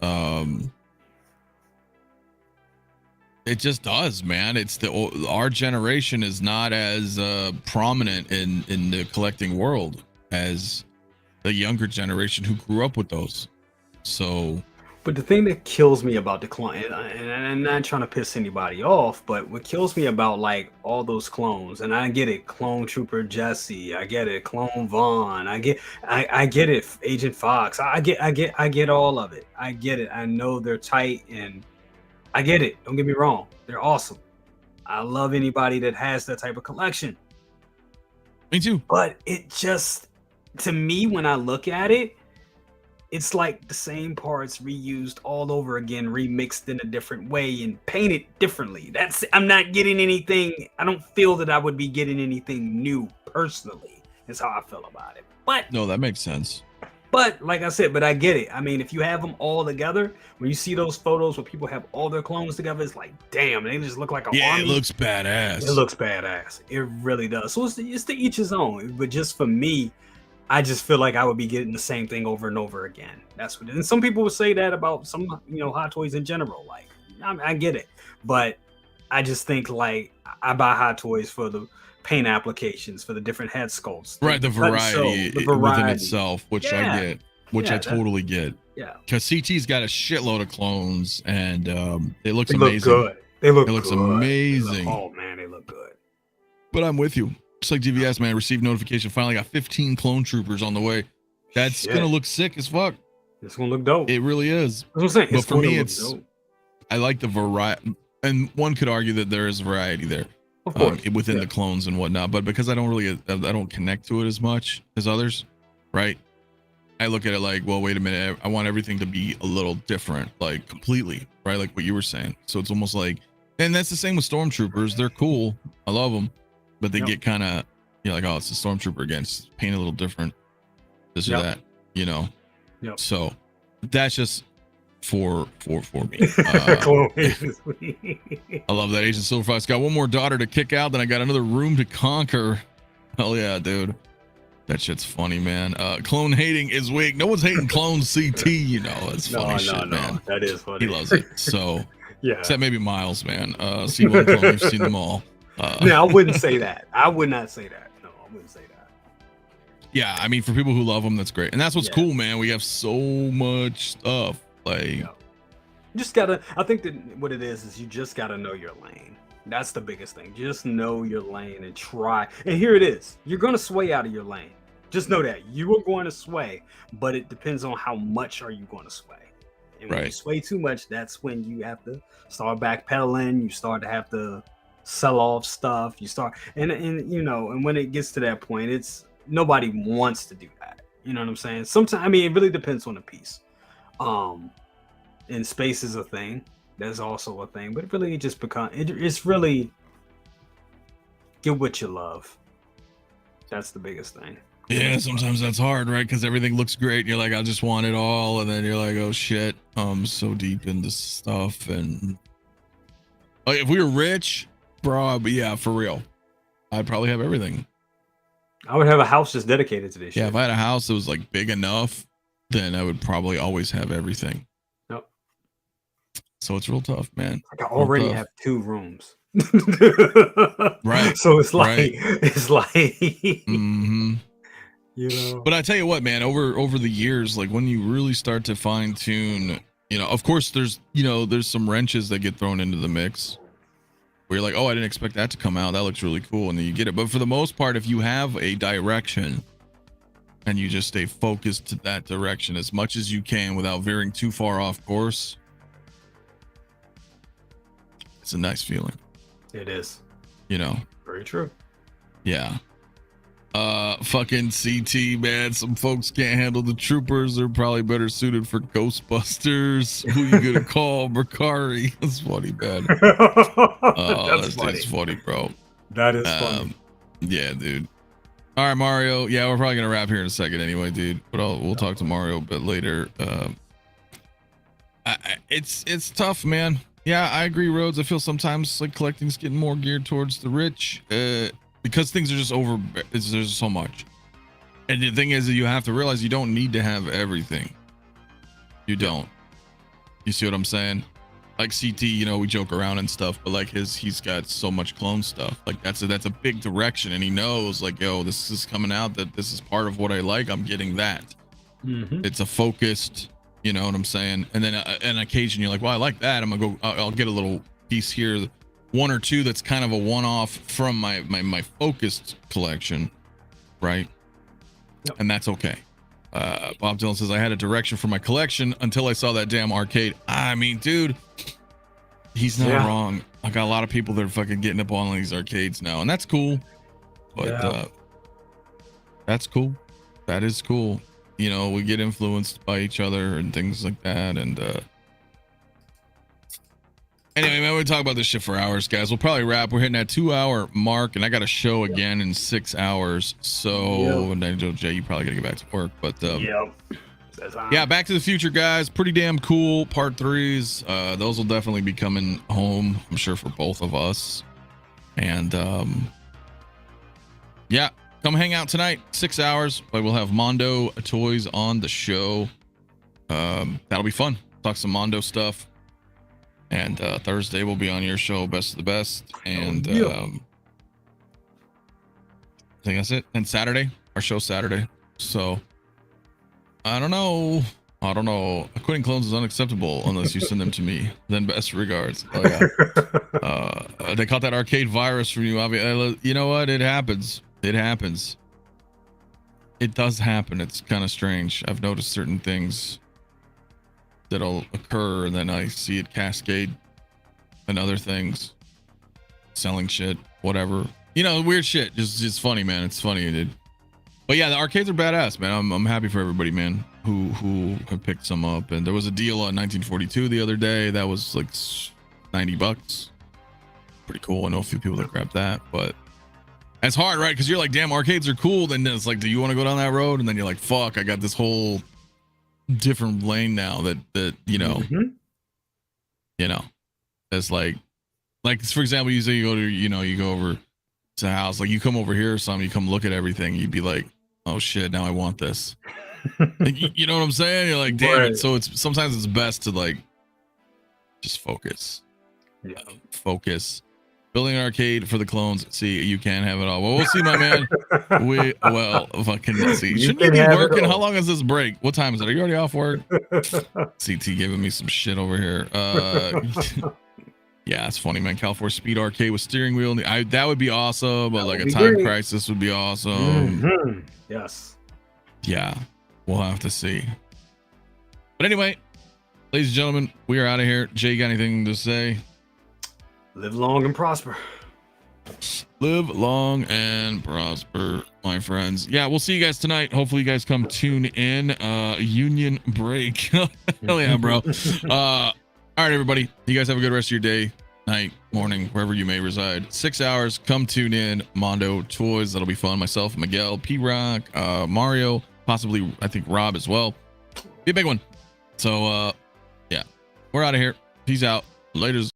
It just does, man. It's our generation is not as prominent in the collecting world as the younger generation who grew up with those. So, but the thing that kills me about the clone, and I'm not trying to piss anybody off, but what kills me about like all those clones, and I get it, Clone Trooper Jesse, I get it, Clone Vaughn, I get it, Agent Fox, I get all of it. I get it. I know they're tight, and I get it. Don't get me wrong, they're awesome. I love anybody that has that type of collection. Me too. But it just, to me, when I look at it, it's like the same parts reused all over again, remixed in a different way and painted differently. I'm not getting anything. I don't feel that I would be getting anything new personally. Is how I feel about it. But no, that makes sense. But like I said, but I get it. I mean, if you have them all together, when you see those photos where people have all their clones together, it's like, damn, they just look like a army. It looks badass. It looks badass. It really does. So it's to each his own. But just for me, I just feel like I would be getting the same thing over and over again. That's what it is. And some people would say that about some, Hot Toys in general. Like, I get it. But I just think, like, I buy Hot Toys for the paint applications, for the different head sculpts. Right, the variety within itself, which I get, I totally get. Yeah. Because CT's got a shitload of clones, and it looks They amazing. look good. It looks good. amazing. Oh, man, they look good. But I'm with you. Just like GVS, man, received notification. Finally got 15 clone troopers on the way. That's gonna look sick as fuck. It's gonna look dope. It really is. That's what I'm saying. But for me, I like the variety, and one could argue that there is variety there, of course, within the clones and whatnot. But because I don't connect to it as much as others, right? I look at it like, well, wait a minute, I want everything to be a little different, like completely, right? Like what you were saying. So it's almost like, and that's the same with stormtroopers. They're cool. I love them. But they get kind of, like, oh, it's a stormtrooper again. It's painted a little different, this or that, Yep. So that's just for me. I love that. Agent Silverfox got one more daughter to kick out, then I got another room to conquer. Hell yeah, dude. That shit's funny, man. Clone hating is weak. No one's hating Clone CT, you know. That's funny shit, man. That is funny. He loves it. So, yeah. Except maybe Miles, man. C1 Clone, you've seen them all. No, I wouldn't say that. I would not say that. No, I wouldn't say that. Yeah, I mean, for people who love them, that's great. And that's what's cool, man. We have so much stuff. Like, you just gotta, I think that what it is you just gotta know your lane. That's the biggest thing. Just know your lane and try. And here it is. You're gonna sway out of your lane. Just know that you are going to sway, but it depends on how much are you going to sway. And when you sway too much, that's when you have to start backpedaling. You start to have to sell off stuff. You start, and you know, and when it gets to that point, it's nobody wants to do that. You know what I'm saying? Sometimes, I mean, it really depends on the piece. And space is a thing. That's also a thing, but it really just it's really get what you love. That's the biggest thing. Yeah, sometimes that's hard, right? Because everything looks great. And you're like, I just want it all. And then you're like, oh shit, I'm so deep into stuff. And like, if we were rich, bro, but yeah, for real, I'd probably have everything. I would have a house just dedicated to this shit. Yeah, if I had a house that was like big enough, then I would probably always have everything. Yep. So it's real tough, man. Like I already have 2 rooms. Right. So it's like, mm-hmm. You know, but I tell you what, man, over the years, like when you really start to fine tune, you know, of course there's some wrenches that get thrown into the mix where you're like, oh, I didn't expect that to come out. That looks really cool. And then you get it. But for the most part, if you have a direction and you just stay focused to that direction as much as you can without veering too far off course, it's a nice feeling. It is. You know, very true. Yeah. Fucking CT, man. Some folks can't handle the troopers. They're probably better suited for Ghostbusters. Who you gonna call? Mercari. That's funny, man. That's funny, bro. That is funny. Yeah, dude. All right, Mario. Yeah, we're probably gonna wrap here in a second anyway, dude. But we'll talk to Mario a bit later. It's tough, man. Yeah, I agree, Rhodes. I feel sometimes like collecting's getting more geared towards the rich. Because things are just there's so much. And the thing is that you have to realize you don't need to have everything. You don't. You see what I'm saying? Like CT, you know, we joke around and stuff, but like he's got so much clone stuff. Like that's a big direction, and he knows like, yo, this is coming out, that this is part of what I like. I'm getting that. Mm-hmm. It's a focused, you know what I'm saying? And then an occasion you're like, well, I like that. I'll get a little piece here. 1 or 2 that's kind of a one-off from my focused collection, right? Yep. And that's okay. Bob Dylan says, I had a direction for my collection until I saw that damn arcade. I mean, dude, he's not wrong. I got a lot of people that are fucking getting up on these arcades now, and that's cool. But that's cool. That is cool. You know, we get influenced by each other and things like that. And anyway, man, we talk about this shit for hours, guys. We'll probably wrap. We're hitting that 2-hour mark, and I got a show again in 6 hours. So, and then Jay, you probably gotta get back to work. But yeah, Back to the Future, guys. Pretty damn cool. Part 3s. Those will definitely be coming home, I'm sure, for both of us. And yeah, come hang out tonight, 6 hours. But we'll have Mondo Toys on the show. That'll be fun. Talk some Mondo stuff. And Thursday we'll be on your show, Best of the Best. And I think that's it. And Saturday, our show Saturday. So I don't know. Quitting clones is unacceptable unless you send them to me. Then best regards. Oh yeah. They caught that arcade virus from you. You know what? It happens. It does happen. It's kind of strange. I've noticed certain things that'll occur, and then I see it cascade and other things, selling shit, whatever, you know, weird shit. Just funny, man. It's funny, dude. But yeah, the arcades are badass, man. I'm happy for everybody, man, who have picked some up. And there was a deal on 1942 the other day that was like $90. Pretty cool. I know a few people that grabbed that, but it's hard, right? Because you're like, damn, arcades are cool. Then it's like, do you want to go down that road? And then you're like, fuck, I got this whole different lane now that you know, you know, it's like for example, you say you go over to a house, like you come over here or something, you come look at everything, you'd be like, oh shit, now I want this. Like, you know what I'm saying? You're like, damn Right. it. So it's sometimes it's best to like just focus. Yeah. Focus. Building an arcade for the clones. See, you can't have it all. Well, we'll see, my man. Well, fucking see. You Shouldn't you can be have it working? all. How long is this break? What time is it? Are you already off work? CT giving me some shit over here. Yeah, it's funny, man. California Speed Arcade with steering wheel. That would be awesome. But That like would a be Time great. Crisis would be awesome. Mhm. Yes. Yeah, we'll have to see. But anyway, ladies and gentlemen, we are out of here. Jay, got anything to say? Live long and prosper. Live long and prosper, my friends. Yeah, we'll see you guys tonight. Hopefully you guys come tune in. Union break. Hell yeah, bro. All right, everybody. You guys have a good rest of your day, night, morning, wherever you may reside. 6 hours. Come tune in. Mondo Toys. That'll be fun. Myself, Miguel, P-Rock, Mario, possibly, I think, Rob as well. Be a big one. So, yeah, we're out of here. Peace out. Laters.